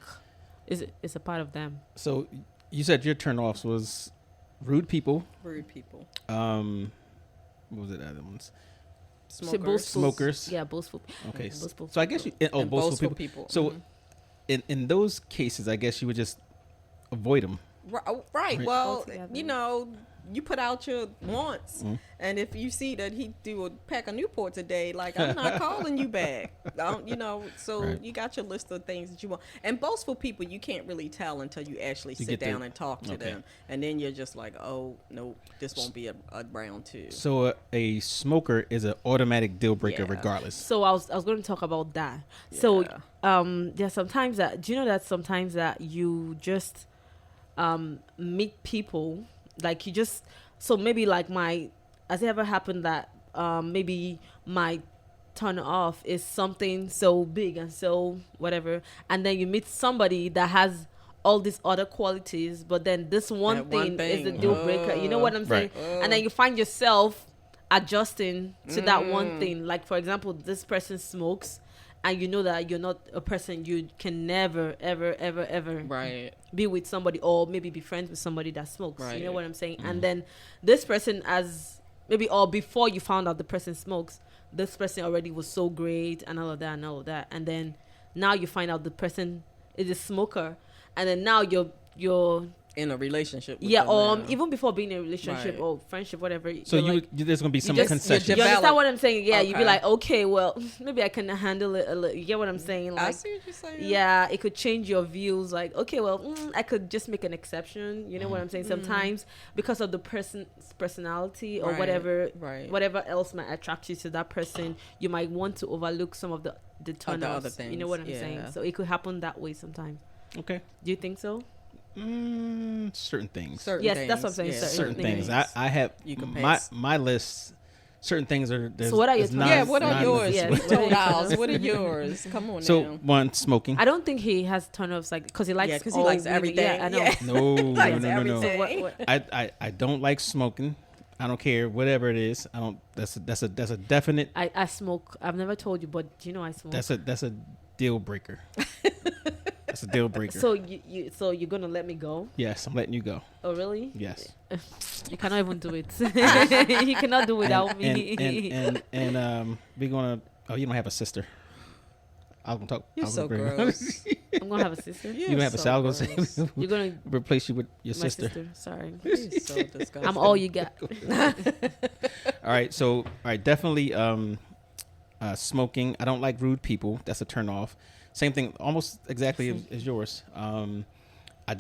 Speaker 2: it's a part of them.
Speaker 1: So you said your turn-offs was rude people.
Speaker 3: Rude people.
Speaker 1: What was it? Other ones?
Speaker 2: Smokers.
Speaker 1: Smokers.
Speaker 2: Yeah, boastful.
Speaker 1: Okay.
Speaker 2: Boastful
Speaker 1: So I guess you.
Speaker 3: And
Speaker 1: Boastful people. So in those cases, I guess you would just avoid them.
Speaker 3: Right. Well,
Speaker 2: Altogether.
Speaker 3: you know, you put out your wants, and if you see that he do a pack of Newports a day, like, I'm not calling you back. You know, so
Speaker 1: Right.
Speaker 3: you got your list of things that you want. And boastful people, you can't really tell until you actually sit
Speaker 1: get
Speaker 3: down
Speaker 1: the-
Speaker 3: and talk to
Speaker 1: okay.
Speaker 3: them, and then you're just like, oh no, this won't be a round two.
Speaker 1: So a smoker is an automatic deal breaker,
Speaker 3: Yeah.
Speaker 1: regardless.
Speaker 2: So I was going to talk about that. So
Speaker 3: Yeah.
Speaker 2: there's sometimes that, do you know that sometimes that you just meet people, like you just, so maybe like has it ever happened that maybe my turn off is something so big and so whatever, and then you meet somebody that has all these other qualities, but then this one
Speaker 3: That
Speaker 2: thing
Speaker 3: one
Speaker 2: is the
Speaker 3: thing.
Speaker 2: deal breaker. You know what I'm saying?
Speaker 1: Right.
Speaker 2: And then you find yourself adjusting to that one thing. Like, for example, this person smokes, and you know that you're not a person you can never, ever, ever, ever
Speaker 3: Right.
Speaker 2: be with somebody, or maybe be friends with somebody that smokes. You know
Speaker 3: Right.
Speaker 2: what I'm saying? And then this person, as maybe, or before you found out the person smokes, this person already was so great and all of that and all of that. And then now you find out the person is a smoker, and then now you're
Speaker 3: In a relationship. With
Speaker 2: yeah,
Speaker 3: them
Speaker 2: or
Speaker 3: now.
Speaker 2: even before being in a relationship
Speaker 3: Right.
Speaker 2: or friendship, whatever.
Speaker 1: So
Speaker 2: you're
Speaker 1: you,
Speaker 2: like,
Speaker 1: there's going to be some
Speaker 3: just-
Speaker 1: concessions.
Speaker 3: you're
Speaker 2: you understand
Speaker 3: develop.
Speaker 2: what I'm saying? Yeah, you'd be
Speaker 3: Okay.
Speaker 2: like, okay, well, maybe I can handle it a little. You get what I'm saying?
Speaker 3: I
Speaker 2: Like,
Speaker 3: see what you're saying.
Speaker 2: yeah, it could change your views. Like, okay, well, I could just make an exception. You know what I'm saying? Sometimes because of the person's personality or
Speaker 3: Right,
Speaker 2: whatever,
Speaker 3: right.
Speaker 2: whatever else might attract you to that person, you might want to overlook some of the turn
Speaker 3: other
Speaker 2: offs. You know
Speaker 3: things,
Speaker 2: what I'm saying?
Speaker 3: yeah.
Speaker 2: So it could happen that way sometimes.
Speaker 1: Okay.
Speaker 2: Do you think so?
Speaker 1: Certain things.
Speaker 3: Certain
Speaker 2: Yes,
Speaker 3: things.
Speaker 2: that's what I'm saying,
Speaker 3: Yeah.
Speaker 1: Certain things.
Speaker 2: things.
Speaker 1: I have
Speaker 3: You can
Speaker 1: my
Speaker 3: pass.
Speaker 1: my list. Certain things are.
Speaker 2: So what are your
Speaker 1: there's
Speaker 2: turn-offs?
Speaker 3: Yeah, what are yours?
Speaker 2: Yeah,
Speaker 3: We
Speaker 2: what are
Speaker 3: told
Speaker 2: your
Speaker 3: ours.
Speaker 2: turn-offs?
Speaker 3: What are yours? Come on
Speaker 1: So
Speaker 3: now.
Speaker 1: one, smoking.
Speaker 2: I don't think he has turn offs, like, because he likes
Speaker 3: Yeah, 'cause he
Speaker 2: all
Speaker 3: likes
Speaker 2: women.
Speaker 3: everything.
Speaker 2: Yeah, I know.
Speaker 3: Yeah.
Speaker 1: No, no,
Speaker 3: Likes
Speaker 1: no, no, no.
Speaker 3: everything.
Speaker 1: I don't like smoking. I don't care whatever it is. I don't. That's a definite.
Speaker 2: I smoke. I've never told you, but do you know I smoke?
Speaker 1: That's a deal breaker. That's a deal breaker.
Speaker 2: So so you're gonna let me go?
Speaker 1: Yes, I'm letting you go.
Speaker 2: Oh really?
Speaker 1: Yes.
Speaker 2: You cannot even do it. You cannot do without me.
Speaker 1: And we're gonna. Oh, you don't have a sister. I was gonna talk.
Speaker 3: You're
Speaker 1: I was
Speaker 3: so
Speaker 1: gonna bring-
Speaker 3: gross.
Speaker 2: I'm gonna have a sister.
Speaker 1: You don't have a sister. I was gonna say
Speaker 2: You're gonna
Speaker 1: replace you with your
Speaker 2: my
Speaker 1: sister.
Speaker 2: Sorry,
Speaker 3: You're so disgusting.
Speaker 2: I'm all you got.
Speaker 1: All right. So all right, definitely smoking. I don't like rude people. That's a turn off. Same thing, almost exactly as yours. I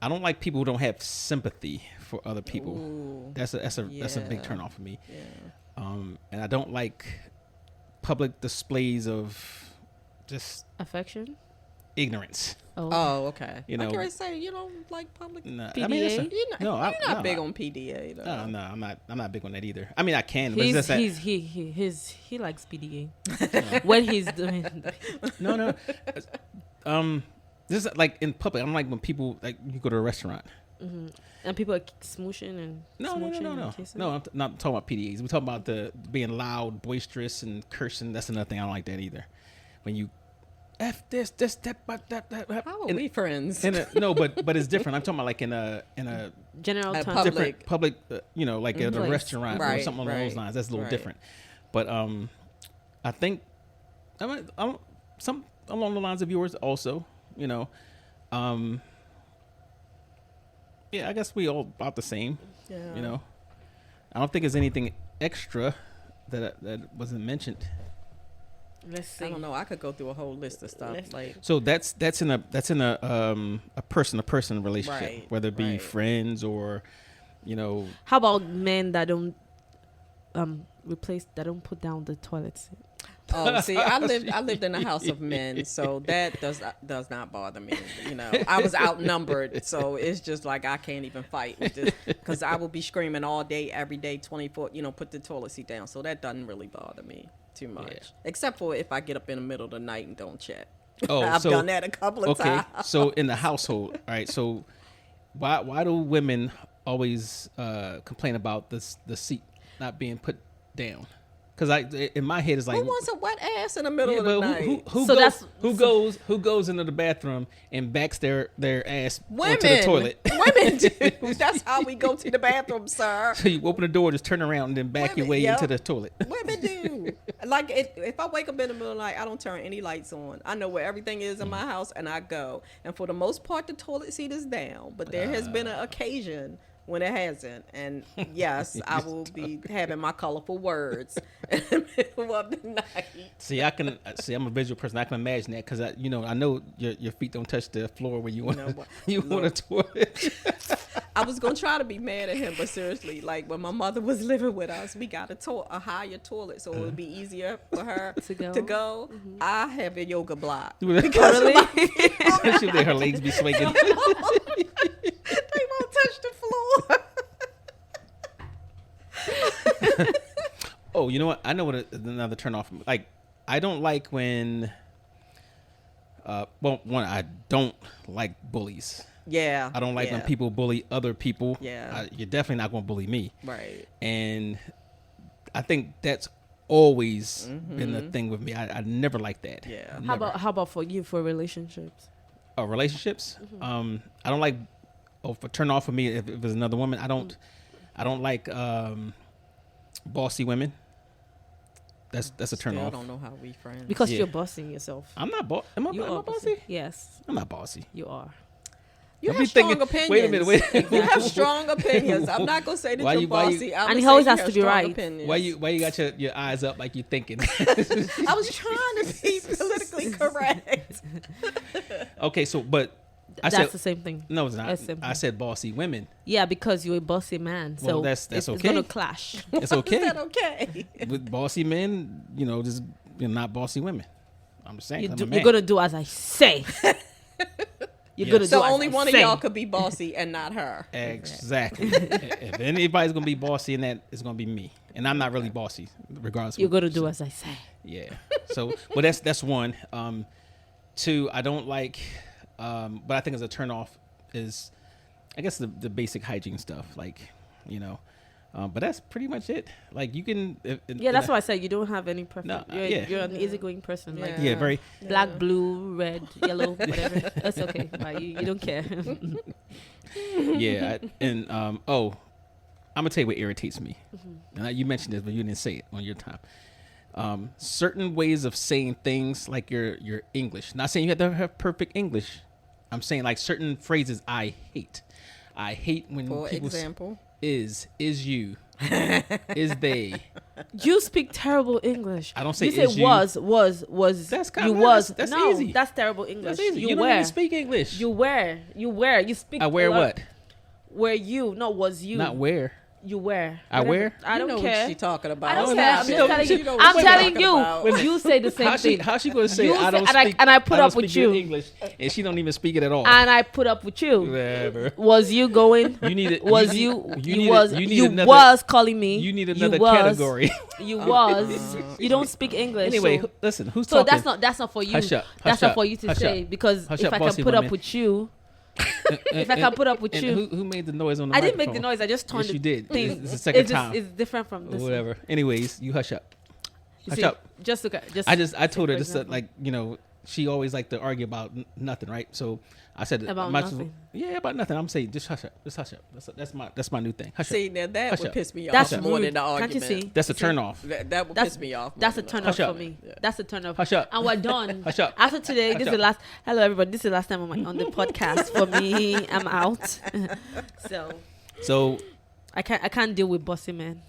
Speaker 1: don't like people who don't have sympathy for other people.
Speaker 3: Ooh,
Speaker 1: That's a big
Speaker 3: Yeah.
Speaker 1: turn off for me.
Speaker 3: yeah.
Speaker 1: And I don't like public displays of just
Speaker 2: Affection.
Speaker 1: ignorance.
Speaker 3: Oh, okay.
Speaker 1: You
Speaker 3: I
Speaker 1: know-
Speaker 3: can say you don't like public.
Speaker 1: Nah,
Speaker 2: PDA?
Speaker 1: I mean, it's
Speaker 3: You're not
Speaker 1: no,
Speaker 3: big on PDA though.
Speaker 1: No, I'm not big on that either. I mean, I can, but it's just that.
Speaker 2: He likes PDA when he's doing.
Speaker 1: No. This is like in public. I'm like when people like you go to a restaurant.
Speaker 2: And people are smooshing and
Speaker 1: No.
Speaker 2: and kissing.
Speaker 1: No, I'm not talking about PDAs. We're talking about the being loud, boisterous, and cursing. That's another thing. I don't like that either. When you F this, that.
Speaker 3: How are we friends?
Speaker 1: No, but it's different. I'm talking about like in a
Speaker 2: General
Speaker 3: A
Speaker 2: term.
Speaker 3: public-
Speaker 1: different public, like at a
Speaker 2: Place.
Speaker 1: restaurant or
Speaker 3: Right,
Speaker 1: something along those
Speaker 3: right,
Speaker 1: lines. That's a little
Speaker 3: right.
Speaker 1: different. But I think I'm some along the lines of yours also. Yeah, I guess we all about the same.
Speaker 3: Yeah.
Speaker 1: I don't think there's anything extra that wasn't mentioned.
Speaker 2: Let's see.
Speaker 3: I don't know. I could go through a whole list of stuff. Like,
Speaker 1: So that's in a person to person relationship,
Speaker 3: Right,
Speaker 1: whether it be
Speaker 3: right.
Speaker 1: friends or
Speaker 2: How about men that don't that don't put down the toilets?
Speaker 3: oh, see, I lived in a house of men, so that does not bother me. I was outnumbered, so it's just like I can't even fight with this because I will be screaming all day, every day, 24. Put the toilet seat down. So that doesn't really bother me too much, except for if I get up in the middle of the night and don't check.
Speaker 1: Oh,
Speaker 3: I've done that a couple of
Speaker 1: okay.
Speaker 3: times.
Speaker 1: So in the household, all right. So why do women always complain about the seat not being put down? because in my head it's like,
Speaker 3: who wants a wet ass in the middle
Speaker 1: yeah,
Speaker 3: of the
Speaker 1: but
Speaker 3: night?
Speaker 1: who goes into the bathroom and backs their ass
Speaker 3: Women.
Speaker 1: onto the toilet?
Speaker 3: Women do. That's how we go to the bathroom, sir.
Speaker 1: So you open the door, just turn around, and then back your way into the toilet.
Speaker 3: Women do. Like if I wake up in the middle of the night, I don't turn any lights on. I know where everything is in my house, and I go. And for the most part, the toilet seat is down. But there has been an occasion when it hasn't. And yes, I will be having my colorful words in the middle of the night.
Speaker 1: See, I'm a visual person. I can imagine that because I know your feet don't touch the floor when you want a toilet.
Speaker 3: I was gonna try to be mad at him, but seriously, like when my mother was living with us, we got a higher toilet, so it would be easier for her to go. Mm-hmm. I have a yoga block because
Speaker 1: her legs be swinging.
Speaker 3: They won't touch the floor.
Speaker 1: Oh, you know what? I know what another turn off. Like, I don't like when. One, I don't like bullies.
Speaker 3: Yeah.
Speaker 1: I don't like when people bully other people.
Speaker 3: Yeah.
Speaker 1: You're definitely not going to bully me.
Speaker 3: Right.
Speaker 1: And I think that's always been the thing with me. I never like that.
Speaker 3: Yeah.
Speaker 1: Never.
Speaker 2: How about for you for relationships?
Speaker 1: Relationships? I don't like. For turn off for me if it's another woman. I don't like bossy women. That's a turn off.
Speaker 3: I don't know how we friends.
Speaker 2: Because you're bossing yourself.
Speaker 1: I'm not bossy. Am I bossy?
Speaker 2: Yes.
Speaker 1: I'm not bossy.
Speaker 2: You are.
Speaker 3: You have strong opinions.
Speaker 1: Wait a minute.
Speaker 3: You have strong opinions. I'm not gonna say that you're bossy.
Speaker 2: And he always has to be right.
Speaker 3: Opinions.
Speaker 1: Why you got your eyes up like you're thinking?
Speaker 3: I was trying to be politically correct.
Speaker 1: Okay, so but
Speaker 2: that's the same thing.
Speaker 1: No, it's not. I said bossy women.
Speaker 2: Yeah, because you're a bossy man. So
Speaker 1: well, that's okay.
Speaker 2: It's gonna clash.
Speaker 1: It's okay.
Speaker 3: Is that okay?
Speaker 1: With bossy men, just not bossy women. I'm just saying.
Speaker 2: You're gonna do as I say.
Speaker 3: So only one of y'all could be bossy and not her.
Speaker 1: Exactly. If anybody's gonna be bossy in that, it's gonna be me, and I'm not really bossy, regardless.
Speaker 2: You're gonna do as I say.
Speaker 1: Yeah. So, well, that's one. Two, I don't like, but I think as a turn off is, I guess the basic hygiene stuff, like, but that's pretty much it. Like you can.
Speaker 2: That's why I said you don't have any preference.
Speaker 1: No,
Speaker 2: you're an easygoing person.
Speaker 3: Yeah.
Speaker 2: Like
Speaker 1: very
Speaker 2: black, blue, red, yellow, whatever. That's okay. You don't care.
Speaker 1: Yeah, and I'm gonna tell you what irritates me. And you mentioned this, but you didn't say it on your time. Certain ways of saying things, like your English. Not saying you have to have perfect English. I'm saying like certain phrases I hate. I hate when
Speaker 3: For
Speaker 1: people
Speaker 3: example,
Speaker 1: is you, is they.
Speaker 2: You speak terrible English.
Speaker 1: I don't say
Speaker 2: you
Speaker 1: is
Speaker 2: say
Speaker 1: you.
Speaker 2: was.
Speaker 1: That's kind
Speaker 2: you
Speaker 1: of
Speaker 2: was.
Speaker 1: That's
Speaker 2: no,
Speaker 1: easy.
Speaker 2: That's terrible English.
Speaker 1: That's easy. You don't even speak English.
Speaker 2: You wear. You speak.
Speaker 1: I wear what?
Speaker 2: Where you? No, was you.
Speaker 1: Not where.
Speaker 2: You wear.
Speaker 1: I wear.
Speaker 2: I don't
Speaker 3: know
Speaker 2: care.
Speaker 3: what she's talking about.
Speaker 2: I don't
Speaker 1: Oh,
Speaker 2: care.
Speaker 1: no,
Speaker 2: I'm
Speaker 1: she
Speaker 2: just
Speaker 1: don't-
Speaker 2: telling
Speaker 1: she
Speaker 2: you.
Speaker 3: don't-
Speaker 2: I'm
Speaker 3: what
Speaker 2: telling
Speaker 3: talking
Speaker 2: you.
Speaker 3: about.
Speaker 2: You say the same thing.
Speaker 1: How she gonna say
Speaker 2: You
Speaker 1: I don't
Speaker 2: say-
Speaker 1: speak?
Speaker 2: and I put
Speaker 1: don't
Speaker 2: up with
Speaker 1: speak good
Speaker 2: you.
Speaker 1: English, and she don't even speak it at all.
Speaker 2: And I put up with you.
Speaker 1: Whatever.
Speaker 2: Was you going?
Speaker 1: You need it.
Speaker 2: Was
Speaker 1: you
Speaker 2: you was calling me?
Speaker 1: You need another
Speaker 2: was,
Speaker 1: category.
Speaker 2: You was. You don't speak English.
Speaker 1: Anyway,
Speaker 2: so,
Speaker 1: listen. Who's
Speaker 2: so
Speaker 1: talking?
Speaker 2: that's not for you.
Speaker 1: Hush up.
Speaker 2: That's
Speaker 1: Hush
Speaker 2: not for you
Speaker 1: up.
Speaker 2: to
Speaker 1: Hush
Speaker 2: say
Speaker 1: up.
Speaker 2: because
Speaker 1: Hush
Speaker 2: if
Speaker 1: up,
Speaker 2: I
Speaker 1: bossy
Speaker 2: can put up
Speaker 1: women.
Speaker 2: with you, if I can put up with
Speaker 1: and
Speaker 2: you,
Speaker 1: who made the noise on the
Speaker 2: I didn't
Speaker 1: microphone?
Speaker 2: make the noise. I just turned
Speaker 1: Yes,
Speaker 2: the
Speaker 1: you did.
Speaker 2: thing.
Speaker 1: It's the second time.
Speaker 2: It's different from this.
Speaker 1: Whatever. Anyways, you hush up.
Speaker 2: You
Speaker 1: Hush
Speaker 2: see,
Speaker 1: up.
Speaker 2: Just look at.
Speaker 1: I told her
Speaker 2: for
Speaker 1: this
Speaker 2: example.
Speaker 1: like she always liked to argue about nothing, right? So I said
Speaker 2: About
Speaker 1: much as-
Speaker 2: nothing.
Speaker 1: Yeah, about nothing. I'm saying just hush up. Just hush up. That's my new thing. Hush
Speaker 3: See,
Speaker 1: up.
Speaker 3: now that
Speaker 1: Hush
Speaker 3: would
Speaker 1: up.
Speaker 3: piss me
Speaker 2: That's
Speaker 3: off more
Speaker 2: rude.
Speaker 3: than the argument.
Speaker 2: Can't you see?
Speaker 1: That's a turn off.
Speaker 3: That would
Speaker 2: That's
Speaker 3: piss me off.
Speaker 2: That's a
Speaker 3: more
Speaker 2: turn
Speaker 3: than
Speaker 2: off
Speaker 1: Hush
Speaker 2: for
Speaker 1: up.
Speaker 2: me.
Speaker 3: Yeah.
Speaker 2: That's a turn off.
Speaker 1: Hush up.
Speaker 2: And we're done.
Speaker 1: Hush up.
Speaker 2: After today,
Speaker 1: Hush
Speaker 2: this is
Speaker 1: up.
Speaker 2: the last. Hello, everybody. This is the last time on the podcast for me. I'm out. So I can't deal with bossy men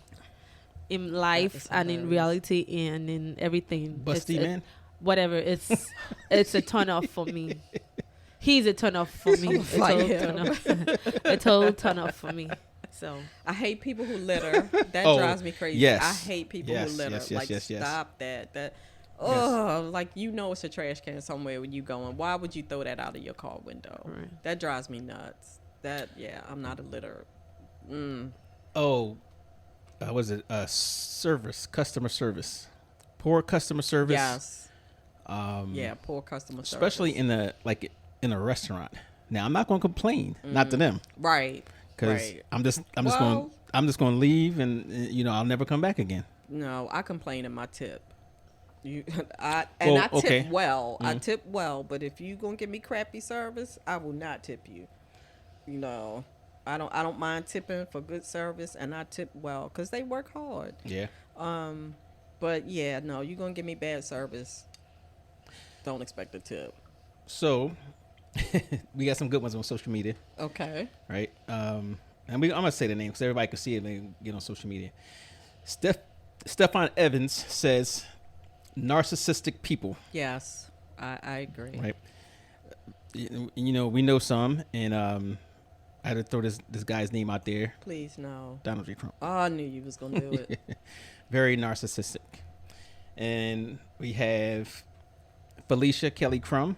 Speaker 2: in life and in reality and in everything.
Speaker 1: Busty man.
Speaker 2: Whatever. It's a turn off for me. He's a turn off for me. A total turn off. A total turn off for me. So
Speaker 3: I hate people who litter. That
Speaker 1: Oh,
Speaker 3: drives me crazy.
Speaker 1: yes.
Speaker 3: I hate people
Speaker 1: Yes,
Speaker 3: who litter.
Speaker 1: yes,
Speaker 3: Like
Speaker 1: yes.
Speaker 3: stop that. That like it's a trash can somewhere when you going. Why would you throw that out of your car window?
Speaker 2: Right.
Speaker 3: That drives me nuts. I'm not a litter.
Speaker 1: Oh, was it customer service, poor customer service?
Speaker 3: Yes. Poor customer service.
Speaker 1: Especially in a restaurant. Now I'm not going to complain, not to them,
Speaker 3: Right.
Speaker 1: because
Speaker 3: Right.
Speaker 1: I'm just going to leave and I'll never come back again.
Speaker 3: No, I complain in my tip. You, I tip
Speaker 1: okay.
Speaker 3: well. I tip well, but if you gonna give me crappy service, I will not tip you. You know, I don't mind tipping for good service, and I tip well because they work hard.
Speaker 1: Yeah.
Speaker 3: But yeah, no, you gonna give me bad service, don't expect a tip.
Speaker 1: So we got some good ones on social media,
Speaker 3: Okay.
Speaker 1: right? And I'm gonna say the name because everybody can see it and they get on social media. Stefan Evans says, narcissistic people.
Speaker 3: Yes, I agree.
Speaker 1: Right. You know, we know some, and I had to throw this guy's name out there.
Speaker 3: Please no.
Speaker 1: Donald J. Trump.
Speaker 3: Oh, I knew you was gonna do it.
Speaker 1: Very narcissistic. And we have Felicia Kelly Crum.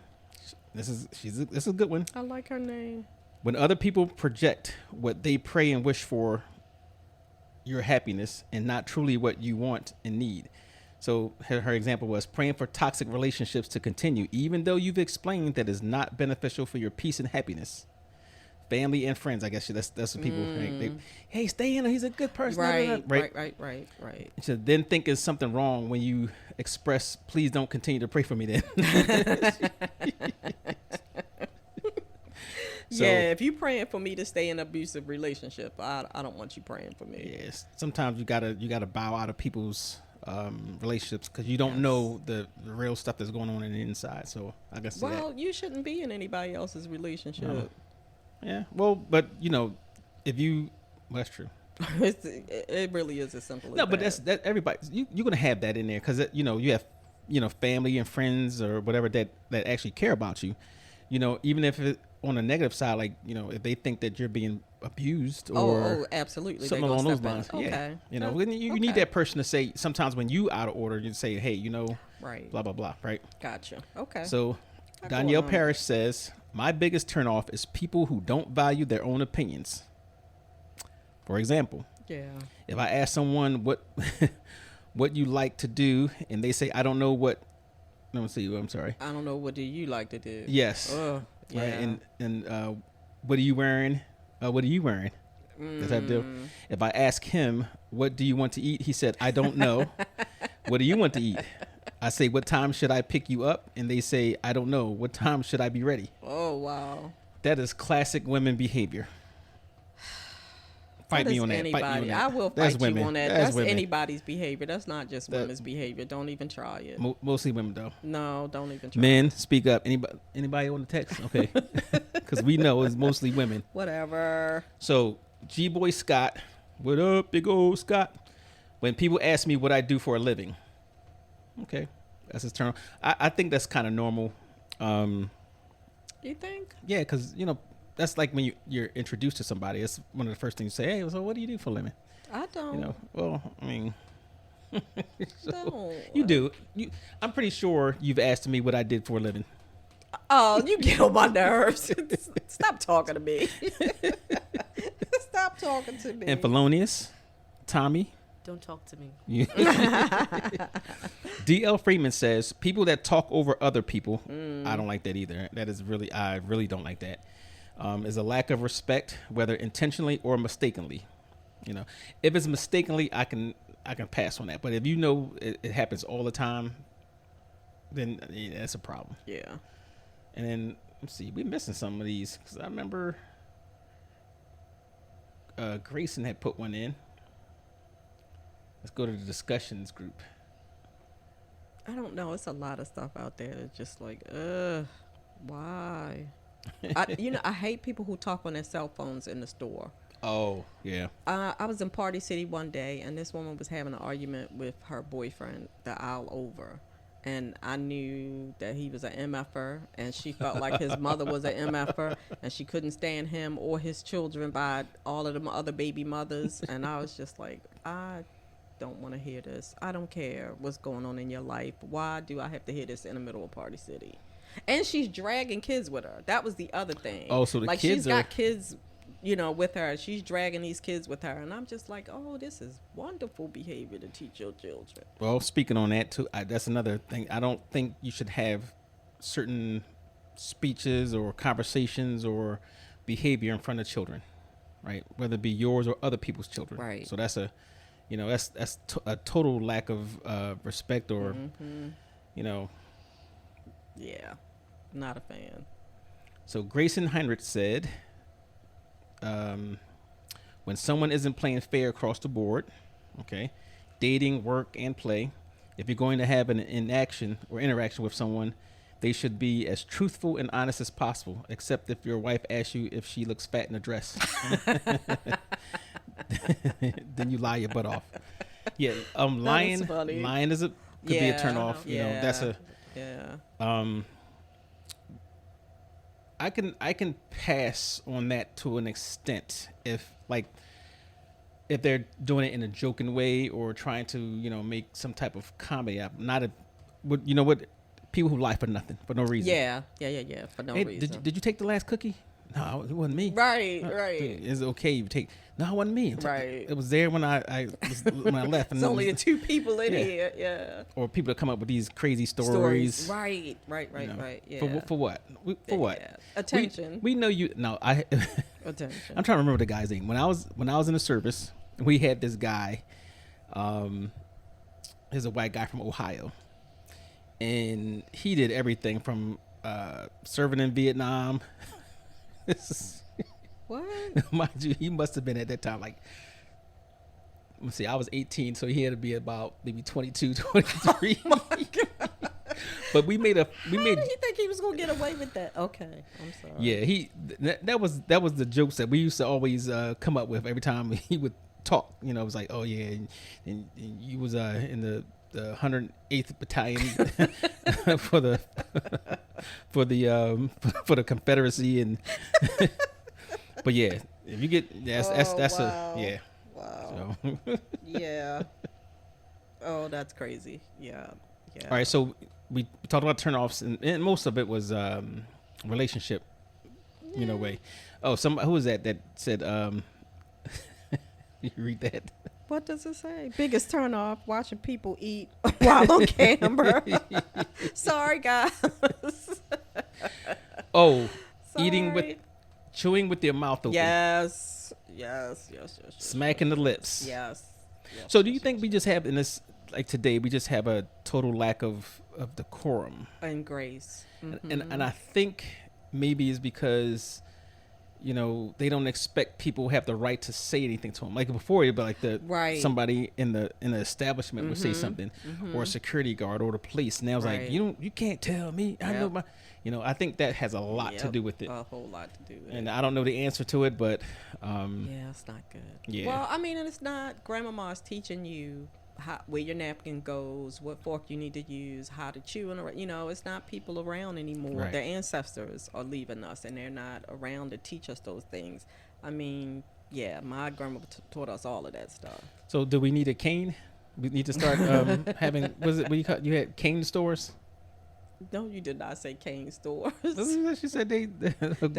Speaker 1: This is a good one.
Speaker 3: I like her name.
Speaker 1: When other people project what they pray and wish for your happiness and not truly what you want and need. So her example was praying for toxic relationships to continue, even though you've explained that it's not beneficial for your peace and happiness. Family and friends, I guess that's what people think. Hey, stay in. He's a good person.
Speaker 3: Right.
Speaker 1: So then think is something wrong when you express, please don't continue to pray for me then. So,
Speaker 3: yeah, if you praying for me to stay in an abusive relationship, I don't want you praying for me.
Speaker 1: Yes, sometimes you gotta bow out of people's relationships because you don't know the real stuff that's going on in the inside. So I guess.
Speaker 3: Well, you shouldn't be in anybody else's relationship.
Speaker 1: No. Yeah. Well, but you know, if you, well, that's true.
Speaker 3: It really is as simple as
Speaker 1: No,
Speaker 3: that.
Speaker 1: but that everybody you're gonna have that in there because you know you have family and friends or whatever that actually care about you. You know, even if it, on the negative side, like if they think that you're being abused or
Speaker 3: absolutely
Speaker 1: something along those lines.
Speaker 3: Okay.
Speaker 1: Yeah. You need that person to say sometimes when you out of order, you say, hey,
Speaker 3: right,
Speaker 1: blah blah blah, right?
Speaker 3: Gotcha. Okay.
Speaker 1: So Danielle Parrish says, my biggest turnoff is people who don't value their own opinions. For example, if I ask someone what what you like to do and they say, I don't know what, let me see, I'm sorry.
Speaker 3: I don't know, what do you like to do?
Speaker 1: Yes.
Speaker 3: Yeah.
Speaker 1: Right. And what are you wearing? What are you wearing? That's how I do. If I ask him, what do you want to eat? He said, I don't know. What do you want to eat? I say, what time should I pick you up? And they say, I don't know. What time should I be ready?
Speaker 3: Oh, wow.
Speaker 1: That is classic women behavior. Fight me on that.
Speaker 3: I will fight you on that. That's anybody's behavior. That's not just women's behavior. Don't even try it.
Speaker 1: Mostly women, though.
Speaker 3: No, don't even try.
Speaker 1: Men, speak up. Anybody on the text? Okay. Because we know it's mostly women.
Speaker 3: Whatever.
Speaker 1: So, G-Boy Scott. What up, big old Scott? When people ask me what I do for a living. Okay. That's his turn. I think that's kind of normal.
Speaker 3: You think?
Speaker 1: Yeah, because, that's like when you're introduced to somebody. It's one of the first things you say, hey, so what do you do for a living?
Speaker 3: I don't.
Speaker 1: Well, I mean,
Speaker 3: no.
Speaker 1: You do. I'm pretty sure you've asked me what I did for a living.
Speaker 3: Oh, you get on my nerves. Stop talking to me. Stop talking to me.
Speaker 1: And Felonious, Tommy.
Speaker 2: Don't talk to me.
Speaker 1: D.L. Freeman says, people that talk over other people, I don't like that either. I really don't like that. Is a lack of respect, whether intentionally or mistakenly. If it's mistakenly, I can pass on that. But if it happens all the time, then that's a problem.
Speaker 3: Yeah.
Speaker 1: And then let's see, we're missing some of these because I remember Grayson had put one in. Let's go to the discussions group.
Speaker 3: I don't know. It's a lot of stuff out there that's just like, why? I hate people who talk on their cell phones in the store.
Speaker 1: Oh, yeah.
Speaker 3: I was in Party City one day, and this woman was having an argument with her boyfriend the aisle over. And I knew that he was an MFer, and she felt like his mother was an MFer, and she couldn't stand him or his children by all of them other baby mothers. And I was just like, I don't want to hear this. I don't care what's going on in your life. Why do I have to hear this in the middle of Party City? And she's dragging kids with her. That was the other thing.
Speaker 1: Oh, so the kids
Speaker 3: she's got kids, with her. She's dragging these kids with her. And I'm just like, oh, this is wonderful behavior to teach your children.
Speaker 1: Well, speaking on that, too, that's another thing. I don't think you should have certain speeches or conversations or behavior in front of children, right? Whether it be yours or other people's children.
Speaker 3: Right.
Speaker 1: So that's that's a total lack of respect, or you know.
Speaker 3: Yeah, not a fan.
Speaker 1: So Grayson Heinrich said, when someone isn't playing fair across the board, okay, dating, work, and play, if you're going to have an interaction with someone, they should be as truthful and honest as possible, except if your wife asks you if she looks fat in a dress. Then you lie your butt off. Yeah, lying could be a turn off. That's a I can pass on that to an extent if they're doing it in a joking way or trying to make some type of comedy out. Not a what people who lie for nothing, for no reason.
Speaker 3: Yeah, for no reason.
Speaker 1: Did you take the last cookie? No, it wasn't me.
Speaker 3: Right.
Speaker 1: It's okay. You take. No, it wasn't me.
Speaker 3: Right.
Speaker 1: It was there when I left. And
Speaker 3: it's only the two people in here. Yeah.
Speaker 1: Or people that come up with these crazy stories.
Speaker 3: Right. Yeah.
Speaker 1: For what? For what?
Speaker 3: Yeah. Attention.
Speaker 1: We know you. No, I.
Speaker 3: Attention.
Speaker 1: I'm trying to remember the guy's name. When I was in the service, we had this guy. He's a white guy from Ohio, and he did everything from serving in Vietnam.
Speaker 3: What?
Speaker 1: Mind you, he must have been at that time let's see, I was 18, so he had to be about maybe 22, 23.
Speaker 3: Oh my God.
Speaker 1: But we made
Speaker 3: How did he think he was gonna get away with that? Okay, I'm sorry.
Speaker 1: Yeah, that was the jokes that we used to always come up with every time he would talk. It was like, oh yeah, and you was in the 108th Battalion for the Confederacy, and but yeah, if you get that's
Speaker 3: wow. Wow.
Speaker 1: So.
Speaker 3: Yeah. Oh, that's crazy. Yeah.
Speaker 1: All right, so we talked about turnoffs, and most of it was relationship, way. Oh, who was that said? You read that?
Speaker 3: What does it say? Biggest turn off: watching people eat while on camera. Sorry, guys.
Speaker 1: Oh,
Speaker 3: Sorry.
Speaker 1: chewing with your mouth open.
Speaker 3: Yes.
Speaker 1: Smacking the lips.
Speaker 3: Yes.
Speaker 1: So, do you think we just have in this, like today, we just have a total lack of decorum
Speaker 3: and grace? Mm-hmm.
Speaker 1: And I think maybe it's because they don't expect people have the right to say anything to them. Like before, it'd be like somebody in the establishment would say something, or a security guard or the police. Now it's like you can't tell me. I know my. I think that has a lot to do with it.
Speaker 3: A whole lot to do with it.
Speaker 1: And I don't know the answer to it, but
Speaker 3: yeah, it's not good.
Speaker 1: Yeah.
Speaker 3: Well, I mean, and it's not. Grandmama's teaching you where your napkin goes, what fork you need to use, how to chew, and it's not people around anymore.
Speaker 1: Right.
Speaker 3: Their ancestors are leaving us, and they're not around to teach us those things. I mean, yeah, my grandmother taught us all of that stuff.
Speaker 1: So, do we need a cane? We need to start having. Was it you had cane stores?
Speaker 3: No, you did not say cane stores.
Speaker 1: She said
Speaker 3: they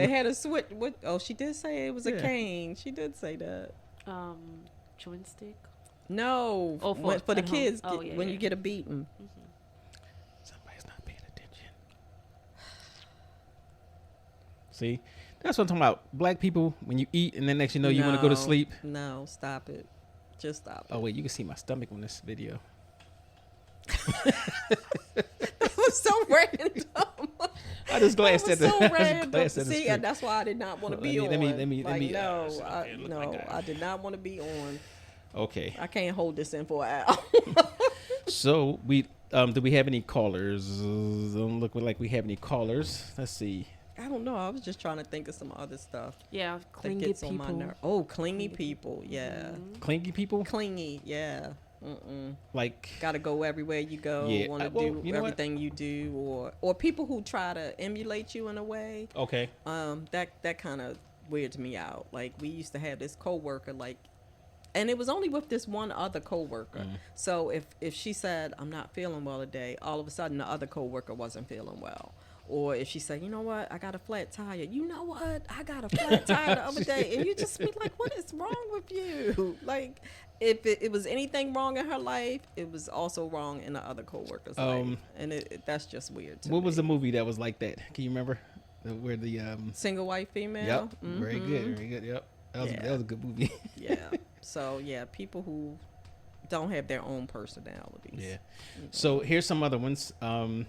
Speaker 3: had a switch. Oh, she did say it was a cane. She did say that.
Speaker 2: Chewing stick.
Speaker 3: No, for the kids when you get a beating.
Speaker 1: Somebody's not paying attention. See, that's what I'm talking about. Black people, when you eat and then next you know you want to go to sleep.
Speaker 3: No, stop it. Just stop it.
Speaker 1: Oh wait, you can see my stomach on this video.
Speaker 3: That was so random.
Speaker 1: I just glanced at
Speaker 3: so
Speaker 1: the.
Speaker 3: random. See, and that's why I did not want to be on.
Speaker 1: Let me.
Speaker 3: I did not want to be on.
Speaker 1: Okay.
Speaker 3: I can't hold this in for an hour.
Speaker 1: So do we have any callers? Don't look like we have any callers. Let's see.
Speaker 3: I don't know. I was just trying to think of some other stuff.
Speaker 2: Yeah,
Speaker 3: clingy people. On my nerve. Oh, clingy people. Yeah.
Speaker 1: Clingy people?
Speaker 3: Clingy. Yeah.
Speaker 1: Like
Speaker 3: gotta go everywhere you go.
Speaker 1: Yeah.
Speaker 3: Want to do everything you do, or people who try to emulate you in a way.
Speaker 1: Okay.
Speaker 3: That kind of weirds me out. Like we used to have this coworker, and it was only with this one other coworker. So if she said I'm not feeling well today, all of a sudden the other coworker wasn't feeling well. Or if she said, you know what, I got a flat tire. You know what, I got a flat tire the other day. And you just be like, what is wrong with you? Like, if it was anything wrong in her life, it was also wrong in the other coworker's life. And that's just weird to me.
Speaker 1: What was the movie that was like that? Can you remember? Where the
Speaker 3: Single White Female?
Speaker 1: Yep. Very good. Yep. That was a good movie.
Speaker 3: Yeah. So, yeah, people who don't have their own personalities.
Speaker 1: Yeah. So here's some other ones. The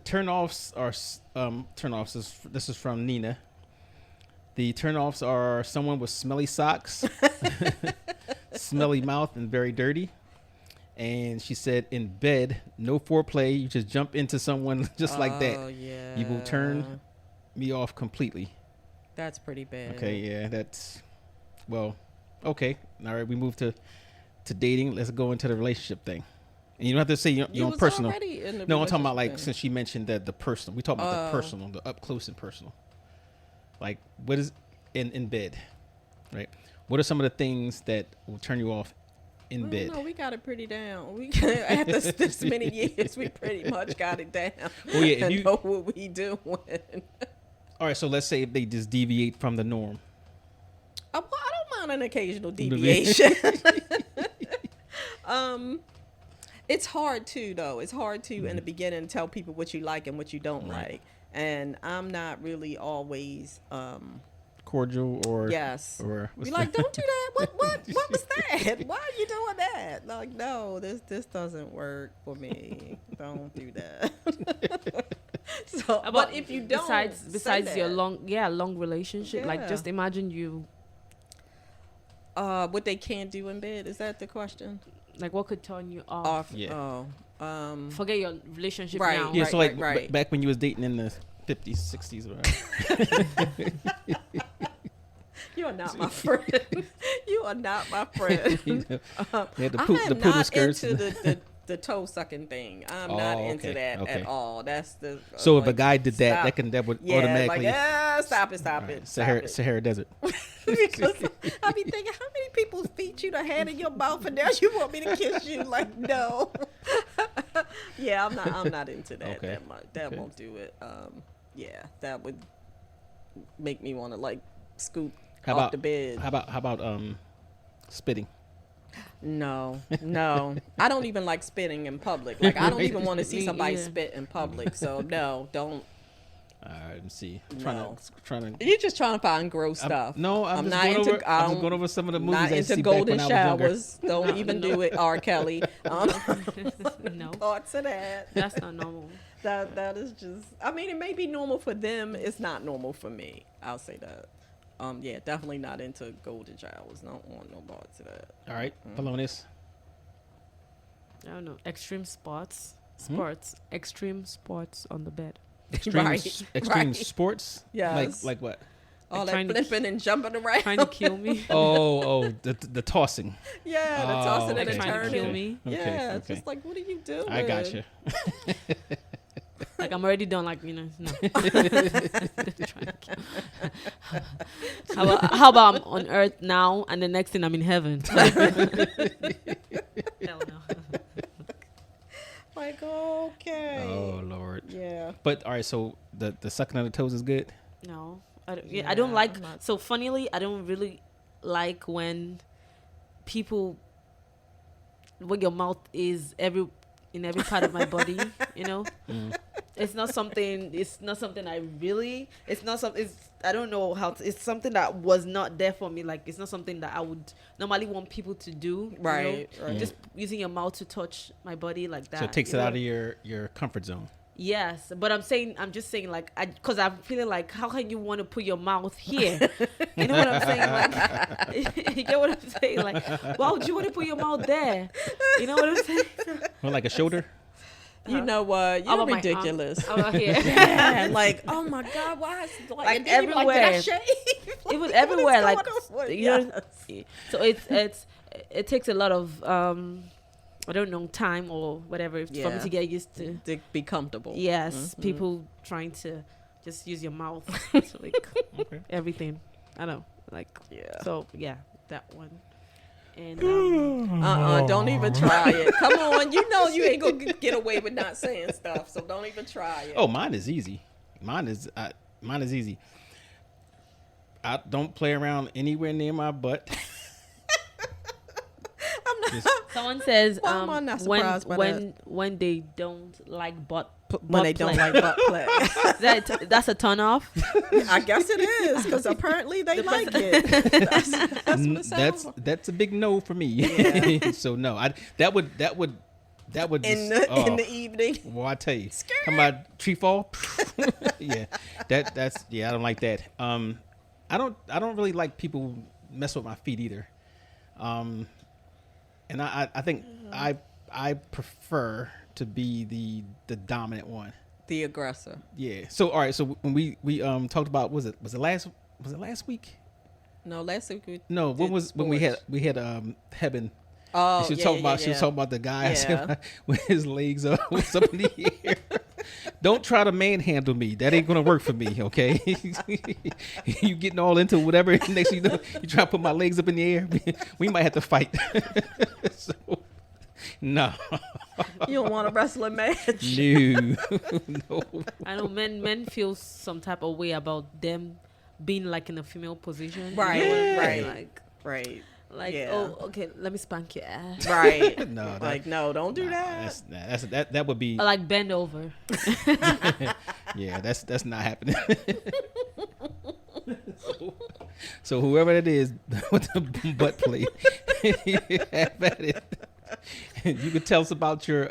Speaker 1: turnoffs are turnoffs. This is from Nina. The turnoffs are someone with smelly socks, smelly mouth, and very dirty. And she said, in bed, no foreplay. You just jump into someone just like that.
Speaker 3: Oh, yeah.
Speaker 1: You will turn me off completely.
Speaker 3: That's pretty bad.
Speaker 1: Okay, yeah, that's, well, okay. All right, we move to dating. Let's go into the relationship thing. And you don't have to say your own personal. No, I'm talking about like, since she mentioned that the personal. We talk about the personal, the up close and personal. Like, what is in bed, right? What are some of the things that will turn you off in bed?
Speaker 3: No, we got it pretty down. We after this many years, we pretty much got it down.
Speaker 1: Well, yeah,
Speaker 3: and know what we doing.
Speaker 1: All right, so let's say if they just deviate from the norm.
Speaker 3: Well, I don't mind an occasional deviation. It's hard too, though. It's hard to in the beginning tell people what you like and what you don't like. And I'm not really always
Speaker 1: cordial or
Speaker 3: yes.
Speaker 1: Or
Speaker 3: you're like, don't do that. What was that? Why are you doing that? Like, no, this doesn't work for me. Don't do that. So, but if you don't,
Speaker 2: besides your long relationship, like just imagine you.
Speaker 3: What they can't do in bed, is that the question?
Speaker 2: Like, what could turn you off?
Speaker 1: Yeah.
Speaker 2: Forget your relationship
Speaker 3: right,
Speaker 2: now.
Speaker 1: Yeah,
Speaker 3: right,
Speaker 1: so like
Speaker 3: right.
Speaker 1: back when you was dating in the 50s, 60s, right?
Speaker 3: You are not my friend. You are not my friend.
Speaker 1: Yeah, the
Speaker 3: I'm
Speaker 1: poodle
Speaker 3: not
Speaker 1: skirts.
Speaker 3: into the toe sucking thing. I'm not into that at all. That's the
Speaker 1: so if a guy did that, that would automatically
Speaker 3: stop it.
Speaker 1: Sahara Desert.
Speaker 3: Because I be thinking, how many people's feet you done had in your mouth, and now you want me to kiss you? Like, no. Yeah, I'm not into that that much. That won't do it. Yeah, that would make me want to like scoot off the bed.
Speaker 1: How about spitting?
Speaker 3: No. I don't even like spitting in public. Like, I don't even want to see somebody spit in public. So no, don't.
Speaker 1: Let me see.
Speaker 3: No.
Speaker 1: Trying to.
Speaker 3: You're just trying to find gross stuff.
Speaker 1: I'm just going over some of the movies I see back when I was
Speaker 3: showers.
Speaker 1: younger.
Speaker 3: Don't even do it, R. Kelly.
Speaker 2: No
Speaker 3: thoughts of that.
Speaker 2: That's not normal.
Speaker 3: That is just. I mean, it may be normal for them. It's not normal for me. I'll say that. Yeah, definitely not into golden showers. Don't want no parts of that.
Speaker 1: All right, Felonious.
Speaker 2: I don't know. Extreme sports on the bed.
Speaker 1: Extreme sports.
Speaker 3: Yes.
Speaker 1: Like what?
Speaker 3: All that flipping and jumping around.
Speaker 2: Trying to kill me.
Speaker 1: The tossing.
Speaker 3: Yeah, the tossing and the
Speaker 2: trying
Speaker 3: turning.
Speaker 2: to kill me.
Speaker 3: Yeah, it's just like, what are you doing?
Speaker 1: I got you.
Speaker 2: Like, I'm already done. Like, no. How about I'm on earth now, and the next thing I'm in heaven? Hell no.
Speaker 3: Like, okay.
Speaker 1: Oh Lord.
Speaker 3: Yeah.
Speaker 1: But all right, so the sucking on the toes is good.
Speaker 2: No, I don't like. So funnily, I don't really like when your mouth is in every part of my body. You know, it's not something I really. It's not something. I don't know how. It's something that was not there for me. Like, it's not something that I would normally want people to do.
Speaker 3: Right.
Speaker 2: You know? Right. Just using your mouth to touch my body like that.
Speaker 1: So it takes it out of your comfort zone.
Speaker 2: Yes, but I'm just saying, like, because I'm feeling like, how can you want to put your mouth here? You know what I'm saying? Like, you get what I'm saying? Like, why would you want to put your mouth there? You know what I'm saying?
Speaker 1: Well, like a shoulder.
Speaker 3: You know what? You're ridiculous.
Speaker 2: Yeah,
Speaker 3: like, oh my God, why? Is
Speaker 2: like everywhere.
Speaker 3: Like, did I shave?
Speaker 2: It was everywhere. Like, you know.
Speaker 3: Yes.
Speaker 2: So it takes a lot of I don't know, time or whatever for me to get used to
Speaker 3: be comfortable.
Speaker 2: Yes, people trying to just use your mouth to like everything. I know, like So yeah, that one. And
Speaker 3: don't even try it. Come on, you know you ain't gonna get away with not saying stuff, so don't even try it.
Speaker 1: Oh, mine is easy. Mine is easy. I don't play around anywhere near my butt.
Speaker 2: Someone says
Speaker 3: I'm not surprised by that.
Speaker 2: when they don't like butt
Speaker 3: when they don't like butt play.
Speaker 2: That's a turn off.
Speaker 3: I guess it is because apparently they like it. That's what it sounds like.
Speaker 1: That's a big no for me.
Speaker 3: Yeah.
Speaker 1: So no, that would
Speaker 3: In
Speaker 1: just,
Speaker 3: the evening.
Speaker 1: well, I tell you, come about tree fall. Yeah, that's I don't like that. I don't really like people mess with my feet either. And I think I prefer to be the dominant one.
Speaker 3: The aggressor.
Speaker 1: Yeah. So all right. So when we talked about was it last week?
Speaker 3: No, last week we
Speaker 1: No.
Speaker 3: did
Speaker 1: When we had Heben.
Speaker 3: Oh,
Speaker 1: She was
Speaker 3: yeah,
Speaker 1: talking
Speaker 3: yeah,
Speaker 1: about
Speaker 3: yeah.
Speaker 1: she was talking about the guy
Speaker 3: Yeah.
Speaker 1: with his legs up in the air. Don't try to manhandle me. That ain't gonna work for me. Okay. You getting all into whatever. Next thing you know, you try to put my legs up in the air. We might have to fight. So, no.
Speaker 3: You don't want a wrestling match.
Speaker 1: No. No.
Speaker 2: I know men feel some type of way about them being like in a female position.
Speaker 3: Right,
Speaker 1: Yeah.
Speaker 3: right. Right. Yeah.
Speaker 2: oh, okay, let me spank your ass.
Speaker 3: Right.
Speaker 1: No.
Speaker 3: Like, no, don't do that.
Speaker 1: That would be.
Speaker 2: Or like bend over.
Speaker 1: Yeah, that's not happening. So whoever it is with the butt play, have at it. You can tell us about your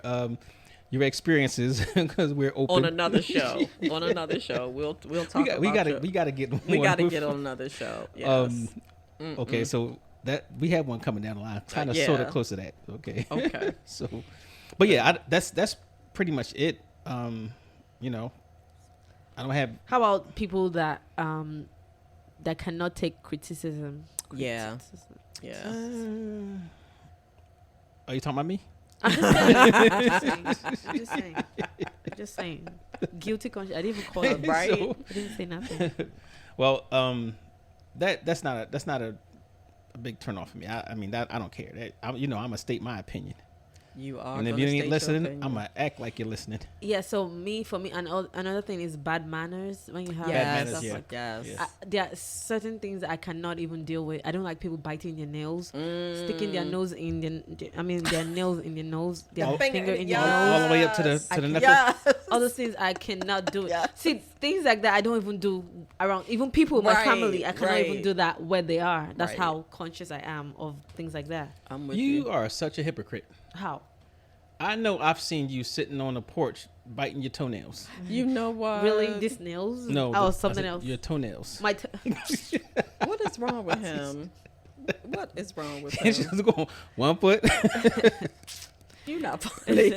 Speaker 1: experiences because we're open
Speaker 3: On another show. On another show. We'll talk about
Speaker 1: we gotta get
Speaker 3: on another show. Yes.
Speaker 1: Okay, so that we have one coming down the line, kind of
Speaker 3: Yeah.
Speaker 1: sort of close to that. Okay.
Speaker 3: Okay.
Speaker 1: So, but yeah, that's pretty much it. You know, I don't have.
Speaker 2: How about people that that cannot take criticism?
Speaker 3: Yeah.
Speaker 2: Criticism.
Speaker 3: Yeah.
Speaker 1: Are you talking about me?
Speaker 2: I'm just saying. Guilty conscience. I didn't even call it
Speaker 3: Right.
Speaker 1: So-
Speaker 2: I didn't say nothing.
Speaker 1: Well, that's not a big turn off for me. I mean that I don't care. I'm gonna state my opinion.
Speaker 3: You are.
Speaker 1: And if
Speaker 3: gonna
Speaker 1: you
Speaker 3: state
Speaker 1: ain't
Speaker 3: your
Speaker 1: listening,
Speaker 3: opinion.
Speaker 1: I'm gonna act like you're listening.
Speaker 2: Yeah. So for me, another thing is bad manners. When you have
Speaker 3: Yes.
Speaker 1: Bad manners,
Speaker 2: stuff
Speaker 1: yeah.
Speaker 2: like
Speaker 3: Yes.
Speaker 1: Yeah.
Speaker 2: there are certain things that I cannot even deal with. I don't like people biting their nails, sticking their nose in their nails in their nose, their
Speaker 1: All-
Speaker 2: finger in
Speaker 3: Yes.
Speaker 2: your nose.
Speaker 1: All the way up to the knuckle.
Speaker 3: Yes.
Speaker 2: All those things I cannot do.
Speaker 3: Yes.
Speaker 2: See, things like that I don't even do around even people in my
Speaker 3: Right,
Speaker 2: family. I cannot even
Speaker 3: right.
Speaker 2: do that where they are. That's
Speaker 3: Right.
Speaker 2: how conscious I am of things like that.
Speaker 3: I'm with
Speaker 1: You are such a hypocrite.
Speaker 2: How?
Speaker 1: I know I've seen you sitting on the porch biting your toenails.
Speaker 3: You know what?
Speaker 2: Really, these nails?
Speaker 1: No,
Speaker 2: Oh,
Speaker 1: I
Speaker 2: something
Speaker 1: said
Speaker 2: else.
Speaker 1: Your toenails.
Speaker 2: My
Speaker 3: What is wrong with him? What is wrong with
Speaker 1: She's
Speaker 3: him?
Speaker 1: just going 1 foot.
Speaker 3: You're not funny.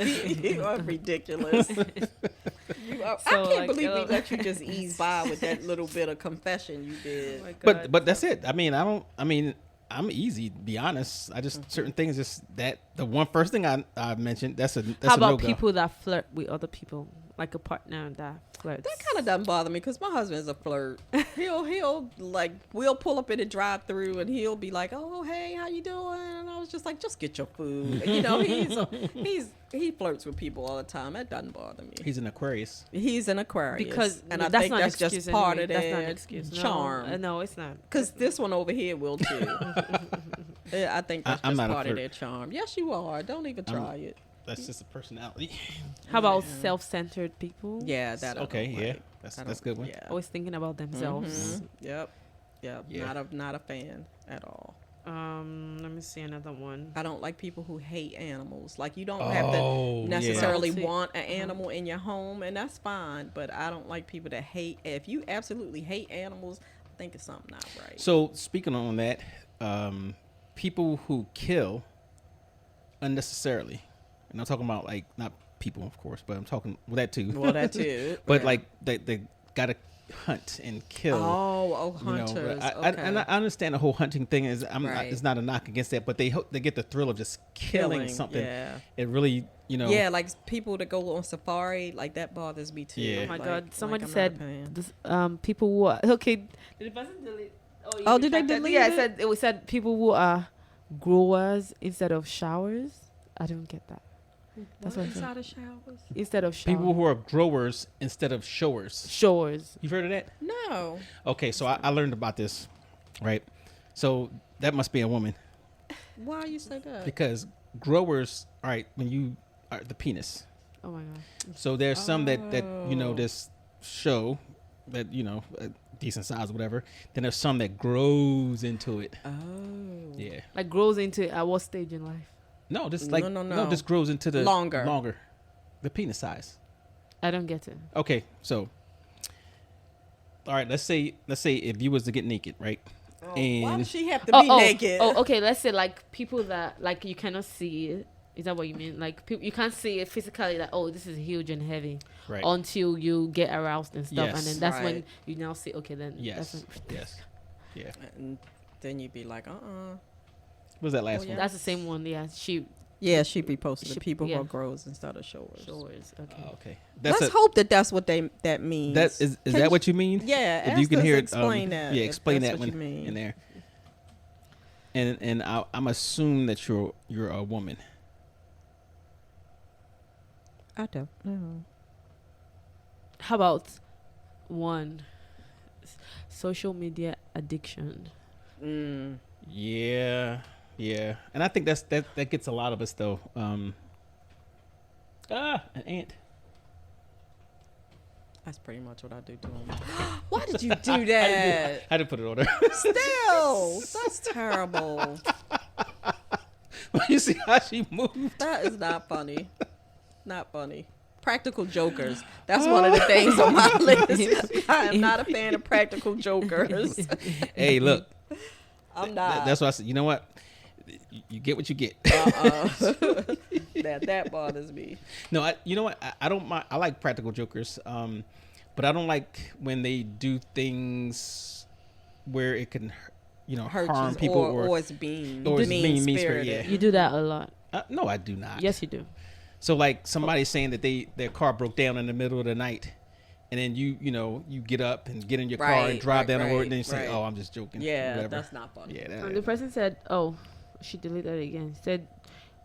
Speaker 3: You are ridiculous. I
Speaker 2: So,
Speaker 3: can't
Speaker 2: like,
Speaker 3: believe we let you just ease by with that little bit of confession you did.
Speaker 2: Oh my God.
Speaker 1: But that's it. I mean, I'm easy, to be honest. I just certain things just that the first thing I mentioned, that's
Speaker 2: How
Speaker 1: a
Speaker 2: about
Speaker 1: no-go.
Speaker 2: people that flirt with other people, like a partner that flirts?
Speaker 3: That kind of doesn't bother me because my husband is a flirt. He'll like we'll pull up in a drive-through and he'll be like, "Oh, hey, how you doing?" And I was just like, "Just get your food." And, he flirts with people all the time. That doesn't bother me.
Speaker 1: He's an Aquarius.
Speaker 3: He's an Aquarius,
Speaker 2: Because
Speaker 3: and I
Speaker 2: that's
Speaker 3: think
Speaker 2: not
Speaker 3: that's
Speaker 2: an excuse
Speaker 3: just part
Speaker 2: anyway.
Speaker 3: of
Speaker 2: That's not an
Speaker 3: their
Speaker 2: excuse.
Speaker 3: charm.
Speaker 2: No, it's not.
Speaker 3: Because this one over here will too. Yeah, I think that's
Speaker 1: I'm
Speaker 3: just
Speaker 1: not a
Speaker 3: part of
Speaker 1: flirt.
Speaker 3: their charm. Yes, you are. Don't even try it.
Speaker 1: That's just a personality.
Speaker 2: How about
Speaker 3: Yeah.
Speaker 2: self-centered people?
Speaker 3: Yeah, that I
Speaker 1: Okay,
Speaker 3: don't
Speaker 1: yeah.
Speaker 3: like.
Speaker 1: That's
Speaker 3: I
Speaker 1: a
Speaker 3: don't-
Speaker 1: good one.
Speaker 3: Yeah.
Speaker 2: Always thinking about themselves.
Speaker 3: Mhm. Yep.
Speaker 1: Yeah.
Speaker 3: Not a fan at all.
Speaker 2: Let me see another one.
Speaker 3: I don't like people who hate animals. Like you don't
Speaker 1: Oh,
Speaker 3: have to
Speaker 1: yeah.
Speaker 3: necessarily
Speaker 2: Cruelty.
Speaker 3: want an animal in your home, and that's fine. But I don't like people that hate. If you absolutely hate animals, I think it's something not right.
Speaker 1: So speaking on that, people who kill unnecessarily, and I'm talking about like not people, of course, but I'm talking that too.
Speaker 3: Well, that too.
Speaker 1: But
Speaker 3: Yeah.
Speaker 1: like they gotta hunt and kill.
Speaker 3: oh,
Speaker 1: You know,
Speaker 3: hunters.
Speaker 1: and I understand the whole hunting thing is
Speaker 3: Right.
Speaker 1: it's not a knock against that, but they get the thrill of just killing something.
Speaker 3: Yeah.
Speaker 1: It really,
Speaker 3: Yeah, like people that go on safari, like that bothers me too.
Speaker 1: Yeah.
Speaker 2: Oh my
Speaker 3: Like-
Speaker 2: God!
Speaker 3: like
Speaker 2: Somebody
Speaker 3: I'm not a
Speaker 2: said
Speaker 3: fan.
Speaker 2: this, people who are okay. Did the person delete?
Speaker 3: Oh, did they
Speaker 2: retracted?
Speaker 3: delete
Speaker 2: Yeah,
Speaker 3: it?
Speaker 2: it said people who are growers instead of showers. I don't get that. That's what it said.
Speaker 3: inside of showers.
Speaker 2: Instead of showers.
Speaker 1: people who are growers instead of showers.
Speaker 2: showers.
Speaker 1: You've heard of that?
Speaker 3: No.
Speaker 1: Okay, so I learned about this, right? So that must be a woman
Speaker 3: Why you say that?
Speaker 1: because growers, all right, when you are the penis,
Speaker 2: Oh my god.
Speaker 1: So there's some that this show that a decent size, whatever. Then there's some that grows into it.
Speaker 3: Oh.
Speaker 2: Mm.
Speaker 1: Yeah.
Speaker 2: Like grows into at what stage in life?
Speaker 1: No, just
Speaker 3: No.
Speaker 1: just grows into the
Speaker 3: Longer.
Speaker 1: The penis size.
Speaker 2: I don't get it.
Speaker 1: Okay, so all right, let's say if you was to get naked, right?
Speaker 3: Why does she have to be naked?
Speaker 2: Oh, okay. Let's say like people that like you cannot see it. Is that what you mean? Like you can't see it physically. Like, oh, this is huge and heavy,
Speaker 1: Right.
Speaker 2: until you get aroused and stuff,
Speaker 1: Yes.
Speaker 2: and then that's when
Speaker 3: Right.
Speaker 2: you now see. Okay, then
Speaker 1: Yes. Yes. Yeah.
Speaker 3: And then you'd be like,
Speaker 1: What was that last
Speaker 3: Oh,
Speaker 1: one?
Speaker 3: yeah.
Speaker 2: That's the same one. Yeah,
Speaker 3: Yeah, she'd be posting
Speaker 2: She-
Speaker 3: the people
Speaker 2: yeah.
Speaker 3: who grows instead of showers.
Speaker 2: showers. Okay.
Speaker 1: Oh, okay.
Speaker 3: Let's hope that's what that means.
Speaker 1: That is that what you mean?
Speaker 3: Yeah,
Speaker 1: If you can hear it,
Speaker 3: explain that.
Speaker 1: Yeah,
Speaker 3: if
Speaker 1: explain
Speaker 3: that's
Speaker 1: that
Speaker 3: what
Speaker 1: one
Speaker 3: you mean.
Speaker 1: in there. And I'm assuming that you're a woman.
Speaker 3: I don't know.
Speaker 2: How about one? Social media addiction.
Speaker 3: Mm.
Speaker 1: Yeah, and I think that gets a lot of us though. An ant.
Speaker 3: That's pretty much what I do to him. Why did you do that?
Speaker 1: I didn't put it on there.
Speaker 3: Still, that's terrible.
Speaker 1: You see how she moved?
Speaker 3: That is not funny. Not funny. Practical jokers. That's one of the things on my list. I am not a fan of practical jokers.
Speaker 1: Hey, look.
Speaker 3: I'm not.
Speaker 1: That's why I said. You know what? You get what you get.
Speaker 3: That bothers me.
Speaker 1: No, you know what? I don't mind. I like practical jokers, but I don't like when they do things where it can,
Speaker 3: Hurt
Speaker 1: harm
Speaker 3: you,
Speaker 1: people
Speaker 3: or it's being
Speaker 1: mean-spirited. Yeah.
Speaker 2: You do that a lot.
Speaker 1: No, I do not.
Speaker 2: Yes, you do.
Speaker 1: So like somebody's saying that their car broke down in the middle of the night, and then you get up and get in your car and drive down the road, and then you say, "Oh, I'm just joking."
Speaker 3: Yeah,
Speaker 1: whatever.
Speaker 3: that's not funny.
Speaker 1: Yeah.
Speaker 2: And the person said, "Oh, she deleted it again." Said,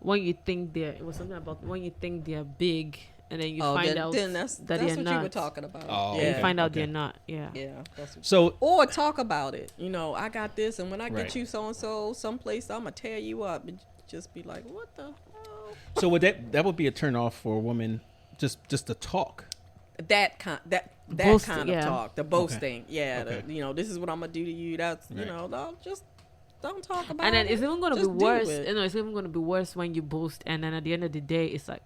Speaker 2: "When you think it was something about when you think they're big, and then you find out
Speaker 3: then that's
Speaker 2: that they're
Speaker 3: what
Speaker 2: not."
Speaker 3: you were talking about.
Speaker 1: Oh,
Speaker 3: yeah.
Speaker 2: You find out
Speaker 1: okay.
Speaker 2: they're not. Yeah.
Speaker 3: Yeah. That's what
Speaker 1: So
Speaker 3: or talk about it. I got this, and when I
Speaker 1: Right.
Speaker 3: get you so and so someplace, I'm gonna tear you up, and just be like, "What the hell?"
Speaker 1: so would that would be a turn off for a woman just to talk?
Speaker 3: That kind
Speaker 2: Boasting,
Speaker 3: kind of
Speaker 2: yeah.
Speaker 3: talk, the boasting, yeah.
Speaker 1: Okay.
Speaker 3: This is what I'm gonna do to you. That's
Speaker 1: Right.
Speaker 3: don't talk about it.
Speaker 2: And then it's even going to be
Speaker 3: Just do
Speaker 2: worse.
Speaker 3: it.
Speaker 2: It's even going to be worse when you boast, and then at the end of the day, it's like,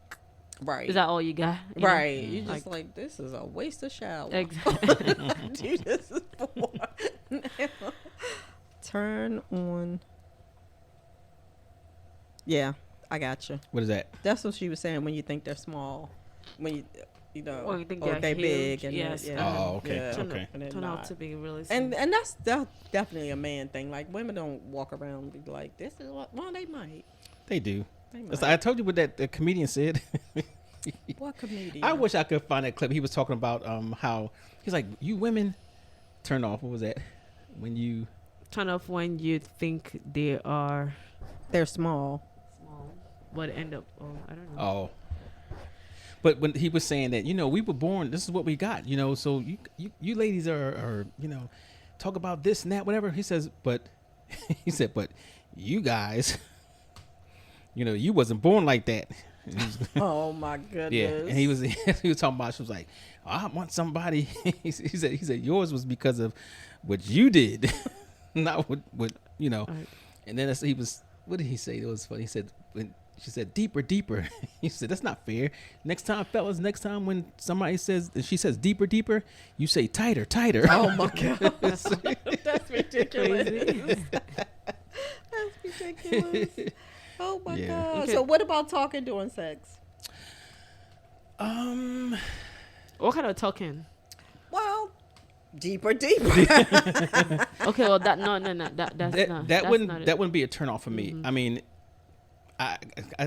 Speaker 3: Right.
Speaker 2: is that all you got? You know?
Speaker 3: Right. You just like this is a waste of shower.
Speaker 2: Exactly.
Speaker 3: Dude, this is for turn on. Yeah, I got you.
Speaker 1: What is that?
Speaker 3: That's what she was saying. When you think they're small, when
Speaker 2: Or you think
Speaker 3: or
Speaker 2: they're
Speaker 3: big,
Speaker 2: huge,
Speaker 3: and
Speaker 2: yes.
Speaker 3: yeah,
Speaker 1: Oh, okay,
Speaker 3: yeah,
Speaker 1: okay.
Speaker 3: and they're
Speaker 2: Turn out
Speaker 3: not.
Speaker 2: to be really small.
Speaker 3: And that's definitely a man thing. Like women don't walk around and be like, "This is what." Well, they might.
Speaker 1: They do.
Speaker 3: They
Speaker 1: That's-
Speaker 3: might.
Speaker 1: I told you what that comedian said.
Speaker 3: What comedian?
Speaker 1: I wish I could find that clip. He was talking about how he's like, you women turn off. What was that? When you
Speaker 2: Turn off when you think they are
Speaker 3: They're small.
Speaker 2: small, but end up. Oh, I don't know.
Speaker 1: oh. But when he was saying that, we were born, this is what we got, so you ladies are talk about this and that, whatever. He says, but he said, but you guys, you wasn't born like that. And he was-
Speaker 3: Oh my goodness.
Speaker 1: yeah, and he was talking about. She was like, I want somebody. he said yours was because of what you did, not what.
Speaker 2: Right.
Speaker 1: And then he was. What did he say? It was funny. He said when she said deeper. He said that's not fair. Next time, fellas. Next time when somebody she says deeper, you say tighter.
Speaker 3: Oh my god. That's ridiculous.
Speaker 2: Crazy.
Speaker 3: That's ridiculous. Oh my
Speaker 1: Yeah.
Speaker 3: god.
Speaker 2: Okay.
Speaker 3: So what about talking during sex?
Speaker 2: What kind of talking?
Speaker 3: Well, deeper.
Speaker 2: Okay, well that's not.
Speaker 1: That wouldn't be a turn off for me.
Speaker 2: Mm-hmm.
Speaker 1: I mean, I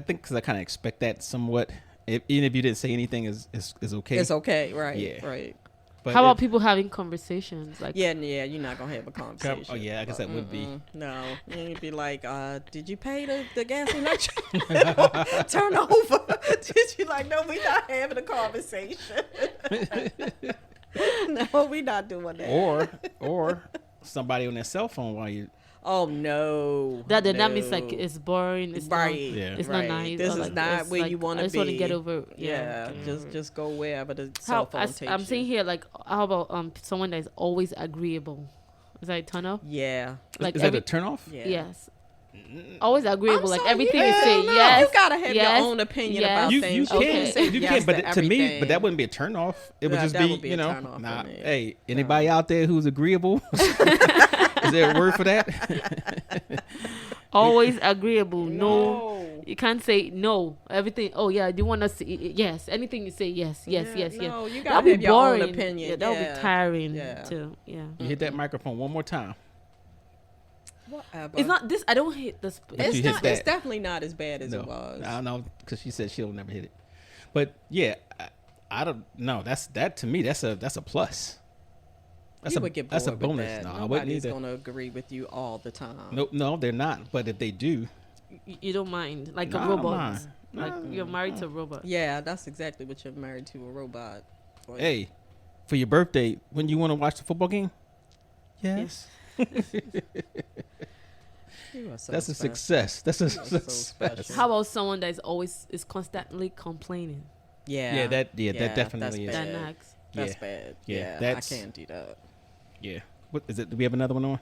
Speaker 1: think because I kind of expect that somewhat. Even if you didn't say anything, is okay.
Speaker 3: It's okay, right?
Speaker 1: Yeah.
Speaker 3: Right.
Speaker 1: But
Speaker 2: How about people having conversations? Like,
Speaker 3: Yeah, you're not gonna have a conversation.
Speaker 1: Oh yeah, I guess that would be.
Speaker 3: No, you'd be like, "Did you pay the gas and electric? Turn over." Did you like? No, we not having a conversation. No, we not doing that.
Speaker 1: Or somebody on their cell phone while you.
Speaker 3: Oh no.
Speaker 2: That means like it's boring. It's
Speaker 3: right.
Speaker 2: It's
Speaker 3: right.
Speaker 2: not nice.
Speaker 3: This
Speaker 2: or,
Speaker 3: is
Speaker 2: like,
Speaker 3: not where
Speaker 2: like,
Speaker 3: you want to be.
Speaker 2: I just want to get over.
Speaker 3: Yeah. Just go wherever the cell phone takes
Speaker 2: I'm
Speaker 3: you.
Speaker 2: saying here, like, how about someone that is always agreeable? Is that a turn off?
Speaker 3: Yeah.
Speaker 1: Like, is that a turn off?
Speaker 3: Yeah.
Speaker 2: Yes. Always agreeable, like everything you
Speaker 3: say.
Speaker 2: say. Yes,
Speaker 3: you gotta have
Speaker 2: yes,
Speaker 3: your own opinion
Speaker 2: yes.
Speaker 3: about
Speaker 1: You
Speaker 3: things.
Speaker 1: can,
Speaker 3: can't say
Speaker 1: you
Speaker 3: yes
Speaker 1: can, but to me,
Speaker 3: everything.
Speaker 1: but that wouldn't be a turn off. It would
Speaker 3: Yeah,
Speaker 1: just
Speaker 3: that
Speaker 1: be,
Speaker 3: would be a turn off for me.
Speaker 1: Hey, anybody out there who's agreeable? Is there a word for that?
Speaker 2: Always agreeable.
Speaker 3: No.
Speaker 2: You can't say no. Everything. Oh yeah, do you want us to? Yes. Anything you say, yes.
Speaker 3: No, you
Speaker 2: That'd
Speaker 3: gotta
Speaker 2: be
Speaker 3: have your
Speaker 2: boring.
Speaker 3: own opinion.
Speaker 2: Yeah, that would be tiring
Speaker 3: Yeah.
Speaker 2: too. Yeah.
Speaker 1: You hit that microphone one more time.
Speaker 3: Whatever.
Speaker 2: It's not this. I don't hate this.
Speaker 1: But you hit
Speaker 3: It's
Speaker 1: that.
Speaker 3: definitely not as bad as
Speaker 1: No,
Speaker 3: it was.
Speaker 1: I don't know because she said she'll never hit it. But yeah, I don't know. That to me, that's a plus.
Speaker 3: You would get bored
Speaker 1: that's a
Speaker 3: with
Speaker 1: bonus.
Speaker 3: that.
Speaker 1: No, I wouldn't
Speaker 3: Nobody's
Speaker 1: either.
Speaker 3: going to agree with you all the time.
Speaker 1: No, they're not. But if they do,
Speaker 2: You don't mind, like
Speaker 1: No,
Speaker 2: a
Speaker 1: I don't
Speaker 2: robot.
Speaker 1: mind.
Speaker 2: Like you're married to a robot.
Speaker 3: Yeah, that's exactly what you're married to, a robot. Like,
Speaker 1: hey, for your birthday, when you want to watch the football game, yes.
Speaker 3: you are so
Speaker 1: That's a
Speaker 3: special.
Speaker 1: success. That's a
Speaker 3: You are so
Speaker 1: success.
Speaker 3: special.
Speaker 2: How about someone that is constantly complaining?
Speaker 3: Yeah.
Speaker 1: That definitely is.
Speaker 3: that's
Speaker 2: That
Speaker 3: bad.
Speaker 2: knocks.
Speaker 3: That's
Speaker 1: Yeah.
Speaker 3: bad.
Speaker 1: Yeah,
Speaker 3: Yeah,
Speaker 1: that's-
Speaker 3: I can't do that.
Speaker 1: Yeah. What is it? Do we have another one on?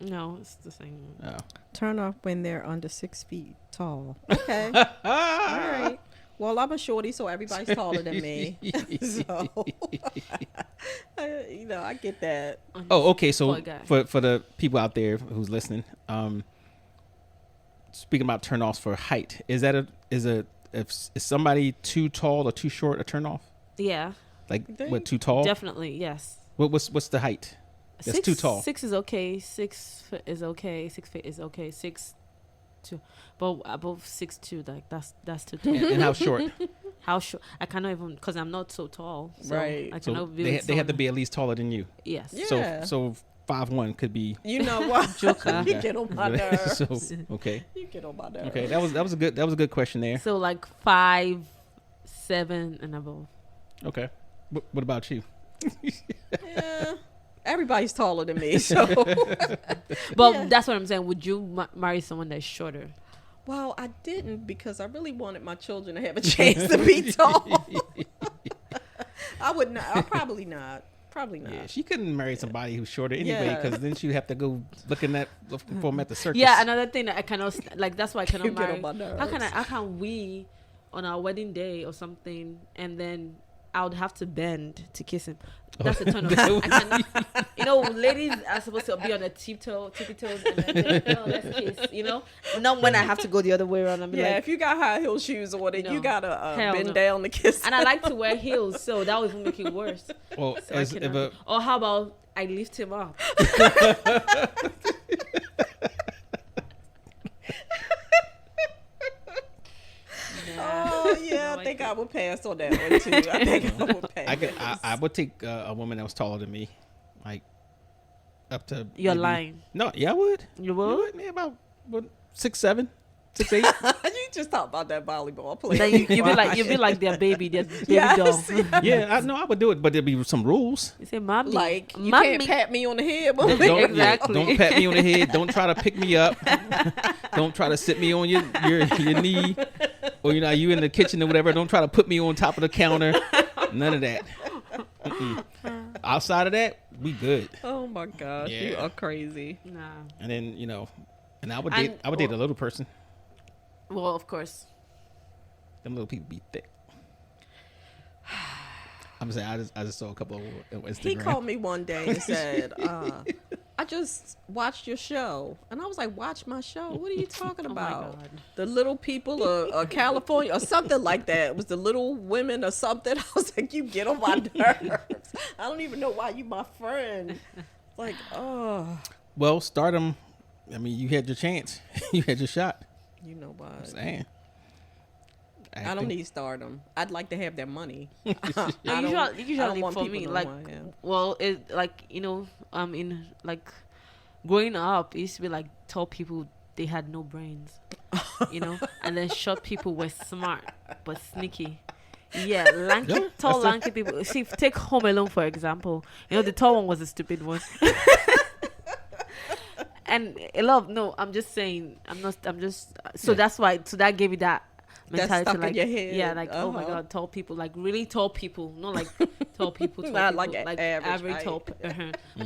Speaker 2: No, it's the same.
Speaker 1: Oh.
Speaker 3: Turn off when they're under 6 feet tall. Okay. All right. Well, I'm a shorty, so everybody's taller than me. So, I get that.
Speaker 1: Oh, okay. So
Speaker 2: Poor guy.
Speaker 1: for the people out there who's listening, speaking about turnoffs for height, is somebody too tall or too short a turnoff?
Speaker 2: Yeah,
Speaker 1: Like
Speaker 3: They-
Speaker 1: what? Too tall?
Speaker 2: definitely. Yes.
Speaker 1: What's the height? That's too tall.
Speaker 2: 6 is okay. 6 foot is okay. 6 feet is okay. 6'2", but above 6'2", like that's too tall.
Speaker 1: And how short?
Speaker 2: How short? I cannot even because I'm not so tall. So
Speaker 3: Right.
Speaker 2: I
Speaker 1: So
Speaker 2: cannot be.
Speaker 1: they
Speaker 2: with
Speaker 1: have to
Speaker 2: someone-
Speaker 1: be at least taller than you.
Speaker 2: Yes.
Speaker 3: Yeah.
Speaker 1: So 5'1" could be.
Speaker 3: You know what?
Speaker 2: Joker.
Speaker 3: You get on my nerves.
Speaker 1: So okay.
Speaker 3: You get on my nerves.
Speaker 1: Okay, that was a good question there.
Speaker 2: So like 5'7" and above.
Speaker 1: Okay. What about you?
Speaker 3: Yeah. Everybody's taller than me, so.
Speaker 2: But
Speaker 3: Yeah.
Speaker 2: that's what I'm saying. Would you marry someone that's shorter?
Speaker 3: Well, I didn't because I really wanted my children to have a chance to be tall. I would not. Probably not. Probably not.
Speaker 1: Yeah, she couldn't marry somebody who's shorter anyway,
Speaker 3: Yeah.
Speaker 1: because then she'd have to go looking for them at the circus.
Speaker 2: Yeah, another thing that I cannot like. That's why I cannot
Speaker 3: You get
Speaker 2: marry.
Speaker 3: on my nerves.
Speaker 2: How can we on our wedding day or something, and then I would have to bend to kiss him. That's a turn off. I cannot, ladies are supposed to be on a tippy toes, and then let's kiss. Not when I have to go the other way around. And be
Speaker 3: Yeah,
Speaker 2: like,
Speaker 3: if you got high heel shoes on it,
Speaker 2: No.
Speaker 3: you gotta
Speaker 2: Hell
Speaker 3: bend
Speaker 2: no.
Speaker 3: down to kiss.
Speaker 2: and I like to wear heels, so that would even make it worse.
Speaker 1: Well,
Speaker 2: So I cannot. Or how about I lift him up?
Speaker 3: Oh yeah,
Speaker 2: No,
Speaker 3: I think
Speaker 2: I
Speaker 3: I would pass on that one too. I think I would pass.
Speaker 1: I would take a woman that was taller than me, like up to.
Speaker 2: You're
Speaker 1: maybe-
Speaker 2: lying.
Speaker 1: No, yeah, I would.
Speaker 2: You
Speaker 1: I
Speaker 2: will?
Speaker 1: would, yeah, about 6'7", 6'8".
Speaker 3: You just talked about that volleyball player.
Speaker 2: Then you be like their baby doll.
Speaker 3: Yes.
Speaker 1: Yeah, I know I would do it, but there'd be some rules.
Speaker 2: You say, "Mommy,
Speaker 3: Like you
Speaker 2: mommy."
Speaker 3: can't pat me on the head.
Speaker 1: Don't,
Speaker 3: Mommy.
Speaker 2: Exactly.
Speaker 1: Don't pat me on the head. Don't try to pick me up. Don't try to sit me on your knee, or you in the kitchen or whatever. Don't try to put me on top of the counter. None of that. Mm-mm. Outside of that, we good.
Speaker 3: Oh my gosh, you
Speaker 1: Yeah.
Speaker 3: are crazy.
Speaker 2: Nah.
Speaker 1: And then and I would
Speaker 2: And-
Speaker 1: date a little person.
Speaker 2: Well, of course.
Speaker 1: Them little people be thick. I'm saying I just saw a couple of on Instagram.
Speaker 3: He called me one day and said, I just watched your show. And I was like, watch my show? What are you talking
Speaker 2: Oh my
Speaker 3: about?
Speaker 2: God.
Speaker 3: The little people of California or something like that. It was the little women or something. I was like, you get on my nerves. I don't even know why you my friend. Like, oh.
Speaker 1: Well, stardom. I mean, you had your chance. You had your shot.
Speaker 3: You know
Speaker 1: I'm
Speaker 3: what?
Speaker 1: saying.
Speaker 3: I don't need stardom. I'd like to have their money.
Speaker 2: No,
Speaker 3: I don't
Speaker 2: usually
Speaker 3: want
Speaker 2: for
Speaker 3: people
Speaker 2: me,
Speaker 3: to
Speaker 2: like,
Speaker 3: know who I am.
Speaker 2: well, it like in like growing up, it used to be like tall people they had no brains, and then short people were smart but sneaky. Yeah, lanky,
Speaker 1: Yeah,
Speaker 2: tall,
Speaker 1: that's
Speaker 2: lanky people. See, take Home Alone for example. The tall one was a stupid one. and a lot of, no, I'm just saying, I'm just, so
Speaker 1: Yeah.
Speaker 2: that's why, so that gave me that
Speaker 3: That's
Speaker 2: mentality,
Speaker 3: stuck
Speaker 2: like,
Speaker 3: in your head.
Speaker 2: yeah, like, oh my
Speaker 3: Uh-huh.
Speaker 2: God, tall people, like really tall people, not like tall people,
Speaker 3: Not
Speaker 2: people,
Speaker 3: like
Speaker 2: like
Speaker 3: average height.
Speaker 2: tall,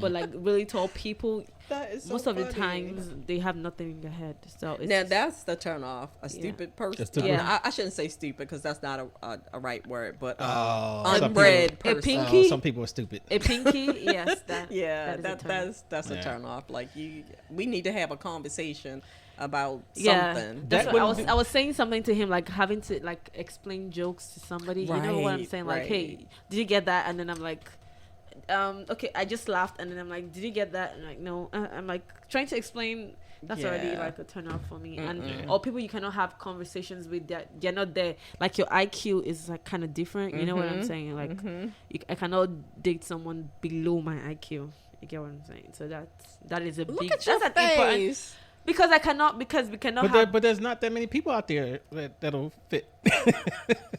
Speaker 2: but like really tall people,
Speaker 3: That is so
Speaker 2: most of the
Speaker 3: funny.
Speaker 2: times they have nothing in their head, so it's
Speaker 3: Now
Speaker 2: just,
Speaker 3: that's the turn off. A stupid person.
Speaker 1: A stupid
Speaker 2: Yeah.
Speaker 3: I shouldn't say stupid because that's not a right word, but
Speaker 1: Oh, some
Speaker 3: unbred
Speaker 2: A
Speaker 3: person.
Speaker 2: pinky?
Speaker 1: some people are stupid.
Speaker 2: a pinky, yes,
Speaker 3: Yeah,
Speaker 2: that is a turn off.
Speaker 3: that's
Speaker 1: Yeah.
Speaker 3: a turn off. Like we need to have a conversation about
Speaker 2: Yeah,
Speaker 3: something.
Speaker 2: that's
Speaker 1: That
Speaker 2: what
Speaker 1: wouldn't
Speaker 2: I was saying something to him, like having to like explain jokes to somebody. You know what I'm
Speaker 3: Right,
Speaker 2: saying? Like,
Speaker 3: right.
Speaker 2: hey, did you get that? And then I'm like, okay, I just laughed, and then I'm like, did you get that? And like, no. I'm like trying to explain. That's already
Speaker 3: Yeah.
Speaker 2: like a turn off for me. And
Speaker 3: Mm-mm.
Speaker 2: or people you cannot have conversations with that they're not there. Like your IQ is like kind of different. You know what I'm saying? Like I cannot date someone below my IQ. You get what I'm saying? So that is a
Speaker 3: Look
Speaker 2: big.
Speaker 3: at your
Speaker 2: that's an important,
Speaker 3: face.
Speaker 2: because we cannot
Speaker 1: But,
Speaker 2: have
Speaker 1: but there's not that many people out there that'll fit.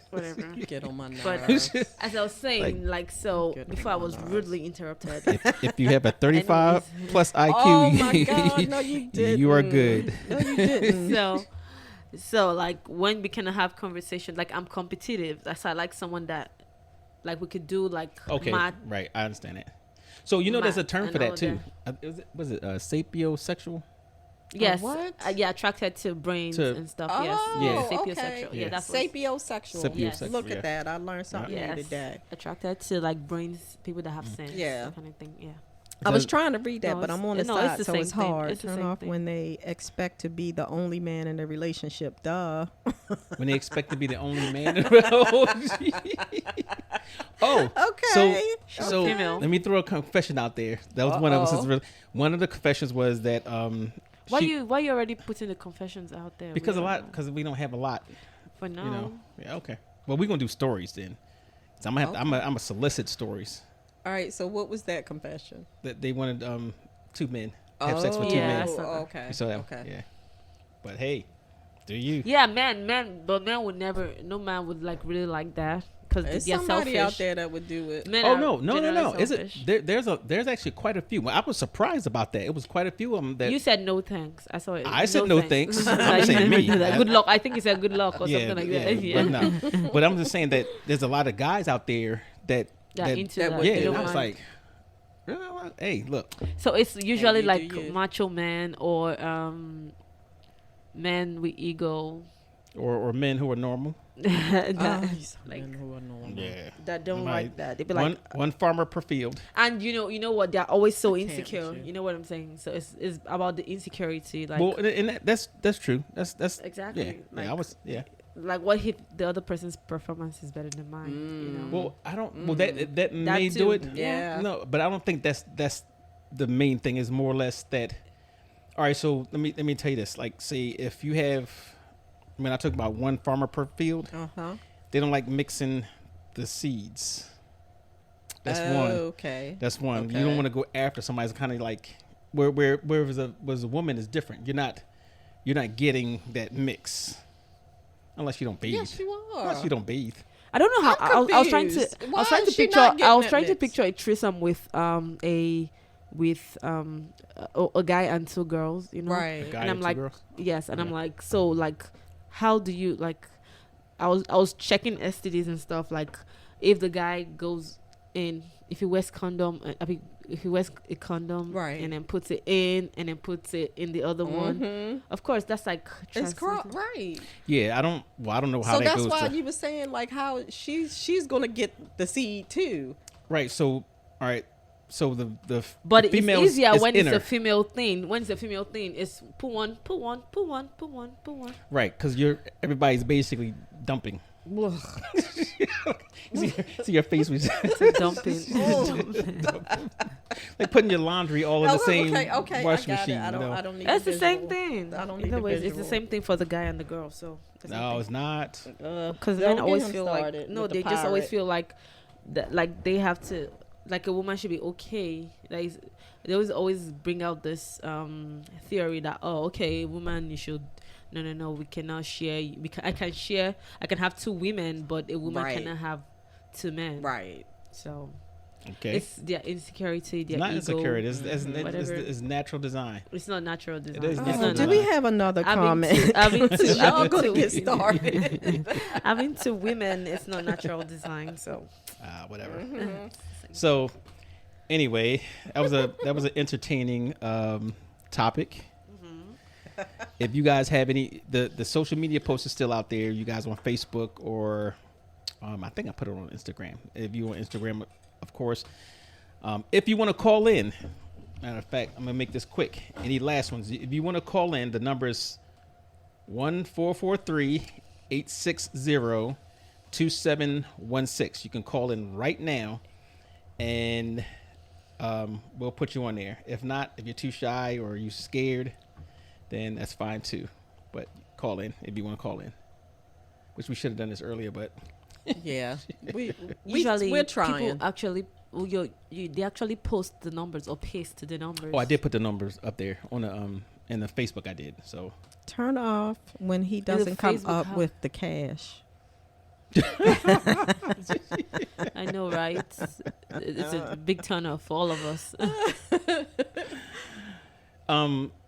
Speaker 2: whatever.
Speaker 3: Get on my
Speaker 2: But
Speaker 3: nerves.
Speaker 2: as I was saying, like so
Speaker 3: Get
Speaker 2: before I
Speaker 3: on my
Speaker 2: was
Speaker 3: nerves.
Speaker 2: rudely interrupted.
Speaker 1: If you have a 35
Speaker 2: Anyways.
Speaker 1: plus IQ,
Speaker 3: Oh my God! No, you didn't.
Speaker 1: you are good.
Speaker 3: No, you didn't.
Speaker 2: so like when we can have conversation, like I'm competitive. That's I like someone that like we could do like
Speaker 1: Okay,
Speaker 2: math.
Speaker 1: right. I understand it. So there's a
Speaker 2: Math
Speaker 1: term
Speaker 2: and
Speaker 1: for that
Speaker 2: all
Speaker 1: too. Was it sapiosexual?
Speaker 2: Yes.
Speaker 3: what?
Speaker 2: Yeah, attracted to brains
Speaker 1: To-
Speaker 2: and stuff.
Speaker 3: Oh,
Speaker 2: yes.
Speaker 1: Yeah.
Speaker 2: Sapiosexual.
Speaker 3: okay.
Speaker 2: Yeah, that's what
Speaker 3: Sapiosexual.
Speaker 2: Yes.
Speaker 3: Look
Speaker 1: yeah.
Speaker 3: at that. I learned something
Speaker 2: yes.
Speaker 3: new today.
Speaker 2: Attracted to like brains, people that have sense.
Speaker 3: Yeah.
Speaker 2: That kind of thing. Yeah.
Speaker 3: I was trying to read that,
Speaker 2: No,
Speaker 3: but
Speaker 2: it's-
Speaker 3: I'm on the
Speaker 2: no, it's
Speaker 3: side,
Speaker 2: the
Speaker 3: so
Speaker 2: same
Speaker 3: it's
Speaker 2: thing.
Speaker 3: hard.
Speaker 2: It's the
Speaker 3: Turn
Speaker 2: same
Speaker 3: off
Speaker 2: thing.
Speaker 3: when they expect to be the only man in the relationship. Duh.
Speaker 1: When they expect to be the only man in the Oh,
Speaker 3: Okay.
Speaker 1: So
Speaker 2: Female.
Speaker 1: let me throw a confession out there. That was one of us. One of the confessions was that
Speaker 2: Why
Speaker 1: she-
Speaker 2: you already putting the confessions out there?
Speaker 1: because
Speaker 2: We
Speaker 1: a
Speaker 2: don't
Speaker 1: lot
Speaker 2: know.
Speaker 1: because we don't have a lot.
Speaker 2: For now.
Speaker 1: You know. Yeah. Okay. Well, we're gonna do stories then. So I'm gonna have to, I'm gonna solicit stories
Speaker 3: All right. So what was that confession?
Speaker 1: that they wanted two men have sex with two
Speaker 2: Yeah,
Speaker 1: men.
Speaker 2: I saw that.
Speaker 3: Okay.
Speaker 1: So
Speaker 3: okay.
Speaker 1: yeah. But hey, do you?
Speaker 2: Yeah, but man would never. No man would like really like that because
Speaker 3: There's
Speaker 2: they're
Speaker 3: somebody
Speaker 2: selfish.
Speaker 3: out there that would do it.
Speaker 2: Men
Speaker 1: Oh
Speaker 2: are
Speaker 1: no!
Speaker 2: generally
Speaker 1: Is it
Speaker 2: selfish.
Speaker 1: there's actually quite a few. Well, I was surprised about that. It was quite a few of them that
Speaker 2: You said no thanks. I saw it.
Speaker 1: I said no thanks. I'm
Speaker 2: Like,
Speaker 1: saying me.
Speaker 2: Good luck. I think you said good luck or something like that.
Speaker 1: But no. But I'm just saying that there's a lot of guys out there that
Speaker 2: Into
Speaker 3: that
Speaker 2: that.
Speaker 3: would
Speaker 1: yeah.
Speaker 2: They
Speaker 3: do
Speaker 1: And
Speaker 2: don't
Speaker 1: I was
Speaker 2: mind.
Speaker 1: like, hey, look.
Speaker 2: So it's usually
Speaker 3: you do
Speaker 2: like
Speaker 3: you.
Speaker 2: macho man or men with ego
Speaker 1: Or men who are normal.
Speaker 2: that,
Speaker 3: These
Speaker 2: like,
Speaker 3: men who are normal.
Speaker 1: Yeah.
Speaker 2: that don't
Speaker 1: Right.
Speaker 2: like that. They be like,
Speaker 1: One farmer per field.
Speaker 2: and you know what? They're always so
Speaker 3: I can't with
Speaker 2: insecure.
Speaker 3: you.
Speaker 2: You know what I'm saying? So it's about the insecurity. Like
Speaker 1: Well, and that's true. That's
Speaker 2: exactly.
Speaker 1: yeah.
Speaker 2: Like,
Speaker 1: I was
Speaker 2: like what if the other person's performance is better than mine? You know.
Speaker 1: Well, I don't. Well, that may
Speaker 2: too.
Speaker 1: do it.
Speaker 3: Yeah.
Speaker 1: No, but I don't think that's the main thing. Is more or less that. All right. So let me tell you this. Like, say if you have, I talk about one farmer per field.
Speaker 3: Uh-huh.
Speaker 1: They don't like mixing the seeds. That's one.
Speaker 3: Okay.
Speaker 1: That's one. You
Speaker 3: Okay.
Speaker 1: don't want to go after somebody's kind of like where was a woman is different. You're not getting that mix unless you don't bathe.
Speaker 3: Yes, you are.
Speaker 1: Unless you don't bathe.
Speaker 2: I don't know how.
Speaker 3: I'm
Speaker 2: I was trying to.
Speaker 3: confused.
Speaker 2: I
Speaker 3: Why
Speaker 2: was trying to
Speaker 3: is she
Speaker 2: picture.
Speaker 3: not getting
Speaker 2: I was
Speaker 3: that
Speaker 2: trying to
Speaker 3: mix?
Speaker 2: picture a threesome with a guy and two girls. You know.
Speaker 3: Right.
Speaker 1: Guy
Speaker 2: And I'm
Speaker 1: two
Speaker 2: like,
Speaker 1: girls.
Speaker 2: yes, and I'm
Speaker 1: Yeah.
Speaker 2: like, so like, how do you like? I was checking STDs and stuff. Like, if the guy goes in, if he wears condom, if he wears a condom,
Speaker 3: Right.
Speaker 2: and then puts it in, and then puts it in the other one.
Speaker 3: Mhm.
Speaker 2: Of course, that's like
Speaker 3: It's
Speaker 2: translated.
Speaker 3: right.
Speaker 1: Yeah, I don't know how
Speaker 3: So
Speaker 1: that
Speaker 3: that's
Speaker 1: goes.
Speaker 3: why
Speaker 1: to,
Speaker 3: you were saying like how she's gonna get the seed too.
Speaker 1: right. So all right. So the
Speaker 2: But
Speaker 1: the
Speaker 2: it's
Speaker 1: female
Speaker 2: easier
Speaker 1: is
Speaker 2: when
Speaker 1: inner.
Speaker 2: it's a female thing. When it's a female thing, it's put one.
Speaker 1: Right, because everybody's basically dumping. see your face was
Speaker 2: Dumping.
Speaker 1: like putting your laundry all in the same
Speaker 3: okay,
Speaker 1: washing
Speaker 3: I got
Speaker 1: machine.
Speaker 3: it. I
Speaker 1: you know?
Speaker 3: don't need
Speaker 2: That's
Speaker 3: the
Speaker 2: the same
Speaker 3: visual.
Speaker 2: thing.
Speaker 3: I don't need
Speaker 2: Either
Speaker 3: the
Speaker 2: way, it's the
Speaker 3: visual.
Speaker 2: same thing for the guy and the girl. So
Speaker 1: No, it's not.
Speaker 2: because
Speaker 3: Don't
Speaker 2: men
Speaker 3: get
Speaker 2: always
Speaker 3: him
Speaker 2: feel
Speaker 3: started
Speaker 2: like no,
Speaker 3: with the
Speaker 2: they just always
Speaker 3: pirate.
Speaker 2: feel like that, like they have to, like a woman should be okay. Like they always bring out this theory that okay, woman you should. No, we cannot share. I can have two women, but a woman
Speaker 3: Right.
Speaker 2: cannot have two men.
Speaker 3: Right.
Speaker 2: So
Speaker 1: Okay.
Speaker 2: It's their insecurity, their
Speaker 1: Not
Speaker 2: ego.
Speaker 1: insecurity.
Speaker 2: whatever.
Speaker 1: It's natural design.
Speaker 2: It's not natural design.
Speaker 1: It is
Speaker 2: It's
Speaker 1: natural
Speaker 2: not
Speaker 3: Do
Speaker 1: design.
Speaker 3: we have another
Speaker 2: I've
Speaker 3: comment?
Speaker 2: been to
Speaker 3: Y'all gonna get started.
Speaker 2: Having two women, it's not natural design. So
Speaker 1: Whatever.
Speaker 3: Mm-hmm.
Speaker 1: So, anyway, that was an entertaining topic. If you guys have any, the social media post is still out there. You guys on Facebook or I think I put it on Instagram. If you on Instagram, of course. If you want to call in, matter of fact, I'm gonna make this quick. Any last ones? If you want to call in, the number is 1-443-860-2716. You can call in right now, and we'll put you on there. If not, if you're too shy or you're scared, then that's fine too. But call in if you want to call in. Which we should have done this earlier, but
Speaker 3: Yeah,
Speaker 2: usually
Speaker 3: we're trying.
Speaker 2: people actually, they actually post the numbers or paste the numbers.
Speaker 1: I did put the numbers up there on the in the Facebook. I did. So
Speaker 3: Turn off when he doesn't come
Speaker 2: Facebook
Speaker 3: up
Speaker 2: how?
Speaker 3: with the cash.
Speaker 2: I know, right? It's a big turn off for all of us.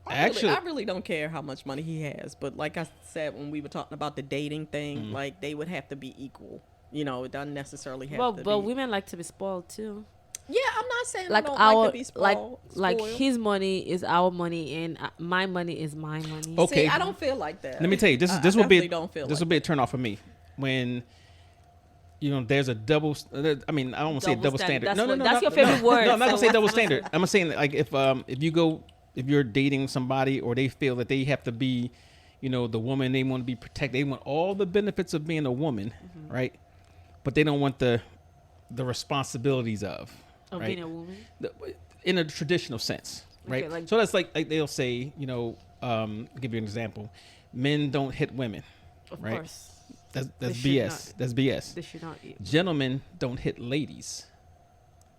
Speaker 1: actually,
Speaker 3: I really don't care how much money he has, but like I said when we were talking about the dating thing, like they would have to be equal. You know, it doesn't necessarily have to
Speaker 2: But
Speaker 3: be.
Speaker 2: women like to be spoiled too.
Speaker 3: Yeah, I'm not saying
Speaker 2: Like
Speaker 3: I don't
Speaker 2: our
Speaker 3: like to be spoiled.
Speaker 2: like
Speaker 3: spoiled.
Speaker 2: his money is our money and my money is my money.
Speaker 1: Okay.
Speaker 3: See, I don't feel like that.
Speaker 1: let me tell you, this
Speaker 3: I
Speaker 1: will be
Speaker 3: definitely don't feel
Speaker 1: this
Speaker 3: like
Speaker 1: will be a turn off for me when. There's a double. I mean, I don't want to say double standard.
Speaker 2: That's your favorite word.
Speaker 1: No, I'm not gonna
Speaker 2: so
Speaker 1: say double
Speaker 2: what's-
Speaker 1: standard. I'm gonna say like if you're dating somebody or they feel that they have to be, the woman, they want to be protected. They want all the benefits of being a woman, right? But they don't want the responsibilities of right?
Speaker 2: being a woman.
Speaker 1: In a traditional sense, right?
Speaker 2: Okay, like-
Speaker 1: So that's like they'll say, I'll give you an example. Men don't hit women.
Speaker 2: Of
Speaker 1: right?
Speaker 2: course.
Speaker 1: That's
Speaker 2: They should
Speaker 1: BS.
Speaker 2: not.
Speaker 1: That's BS.
Speaker 2: They should not eat.
Speaker 1: Gentlemen don't hit ladies.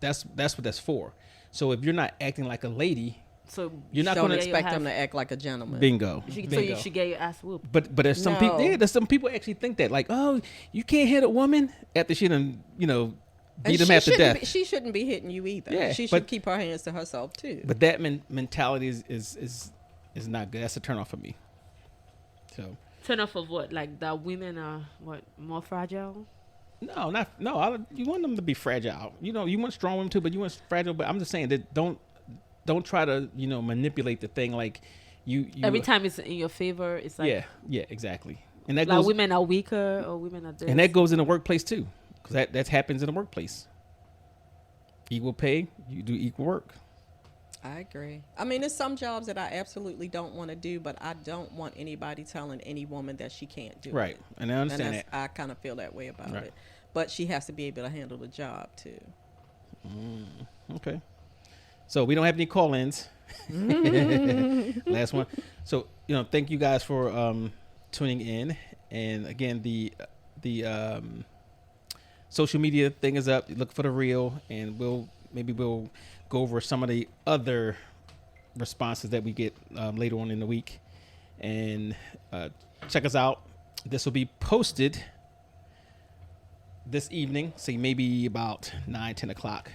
Speaker 1: That's what that's for. So if you're not acting like a lady,
Speaker 2: So
Speaker 1: You're not
Speaker 3: don't
Speaker 1: gonna
Speaker 3: expect them to act like a gentleman.
Speaker 1: bingo.
Speaker 2: So you
Speaker 1: bingo.
Speaker 2: should get your ass whooped.
Speaker 1: But there's some people.
Speaker 3: No.
Speaker 1: Yeah, there's some people actually think that like, oh, you can't hit a woman after she done beat
Speaker 3: And
Speaker 1: them
Speaker 3: she
Speaker 1: half to
Speaker 3: shouldn't
Speaker 1: death.
Speaker 3: she shouldn't be hitting you either.
Speaker 1: Yeah,
Speaker 3: she should
Speaker 1: but-
Speaker 3: keep her hands to herself too.
Speaker 1: But that mentality is not good. That's a turn off for me. So
Speaker 2: Turn off of what? Like that women are what, more fragile?
Speaker 1: no. You want them to be fragile. You want strong women too, but you want fragile. But I'm just saying that don't try to manipulate the thing like you
Speaker 2: Every time it's in your favor, it's like
Speaker 1: yeah exactly. And that
Speaker 2: like
Speaker 1: goes
Speaker 2: women are weaker or women are this.
Speaker 1: and that goes in the workplace too, because that happens in the workplace. Equal pay, you do equal work.
Speaker 3: I agree. I mean, there's some jobs that I absolutely don't want to do, but I don't want anybody telling any woman that she can't do
Speaker 1: Right,
Speaker 3: it.
Speaker 1: and I understand
Speaker 3: And
Speaker 1: that.
Speaker 3: I kind of feel that way about
Speaker 1: Right.
Speaker 3: it. But she has to be able to handle the job too.
Speaker 1: Okay. So we don't have any call-ins. Last one. So thank you guys for tuning in. And again, the social media thing is up. Look for the reel, and we'll go over some of the other responses that we get later on in the week. And check us out. This will be posted this evening, say maybe about 9-10 o'clock.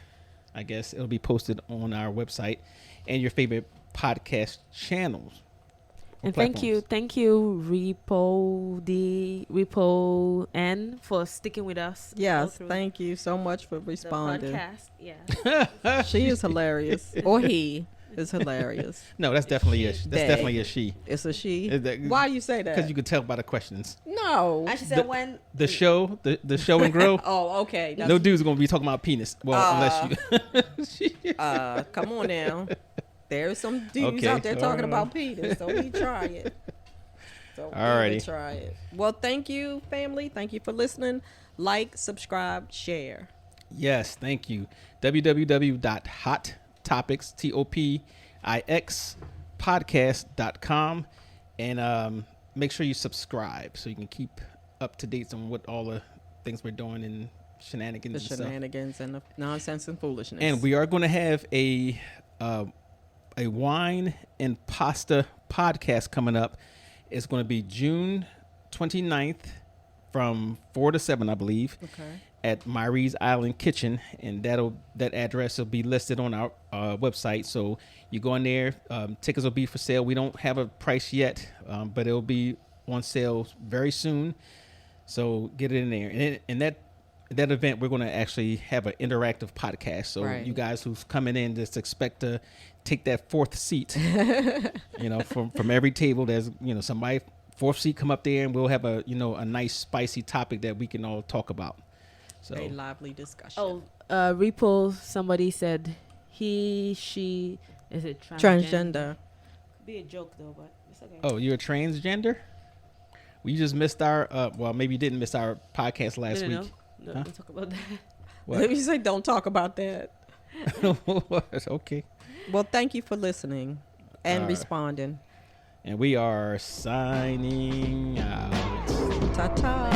Speaker 1: I guess it'll be posted on our website and your favorite podcast channels.
Speaker 2: And thank you, Repo N for sticking with us. all
Speaker 3: Yes,
Speaker 2: through
Speaker 3: thank you so much for
Speaker 2: the
Speaker 3: responding.
Speaker 2: podcast. Yeah.
Speaker 3: She is hilarious, or he is hilarious.
Speaker 1: No, that's definitely a
Speaker 3: They.
Speaker 1: definitely a she.
Speaker 3: It's a she.
Speaker 1: Is that-
Speaker 3: Why you say that?
Speaker 1: Because you could tell by the questions.
Speaker 3: No.
Speaker 2: She said when
Speaker 1: The show and grow.
Speaker 3: Oh, okay.
Speaker 1: No dude's gonna be talking about penis. Well, unless you.
Speaker 3: Come on now. There's some dudes
Speaker 1: Okay,
Speaker 3: out there talking
Speaker 1: alright.
Speaker 3: about penis, so we try it.
Speaker 1: Alrighty.
Speaker 3: Try it. Well, thank you, family. Thank you for listening. Like, subscribe, share.
Speaker 1: Yes, thank you. www.hottopicspodcast.com and make sure you subscribe so you can keep up to date on what all the things we're doing and shenanigans
Speaker 3: The
Speaker 1: and stuff.
Speaker 3: shenanigans and the nonsense and foolishness.
Speaker 1: And we are going to have a wine and pasta podcast coming up. It's going to be June 29th from 4 to 7, I believe.
Speaker 3: Okay.
Speaker 1: at Myrie's Island Kitchen, and that address will be listed on our website. So you go in there. Tickets will be for sale. We don't have a price yet, but it'll be on sale very soon. So get it in there. And that event, we're going to actually have an interactive podcast. So you guys who's coming in, just expect to take that fourth seat. From every table, there's somebody fourth seat come up there, and we'll have a nice spicy topic that we can all talk about. So
Speaker 3: a lively discussion.
Speaker 2: Repo, somebody said she is it
Speaker 3: transgender.
Speaker 2: Could be a joke though, but it's okay.
Speaker 1: Oh, you're a transgender? We just missed our maybe you didn't miss our podcast last week.
Speaker 2: No, don't talk about that.
Speaker 3: What? Let me say don't talk about that.
Speaker 1: Okay.
Speaker 3: Well, thank you for listening and responding.
Speaker 1: And we are signing out.
Speaker 3: Ta-ta.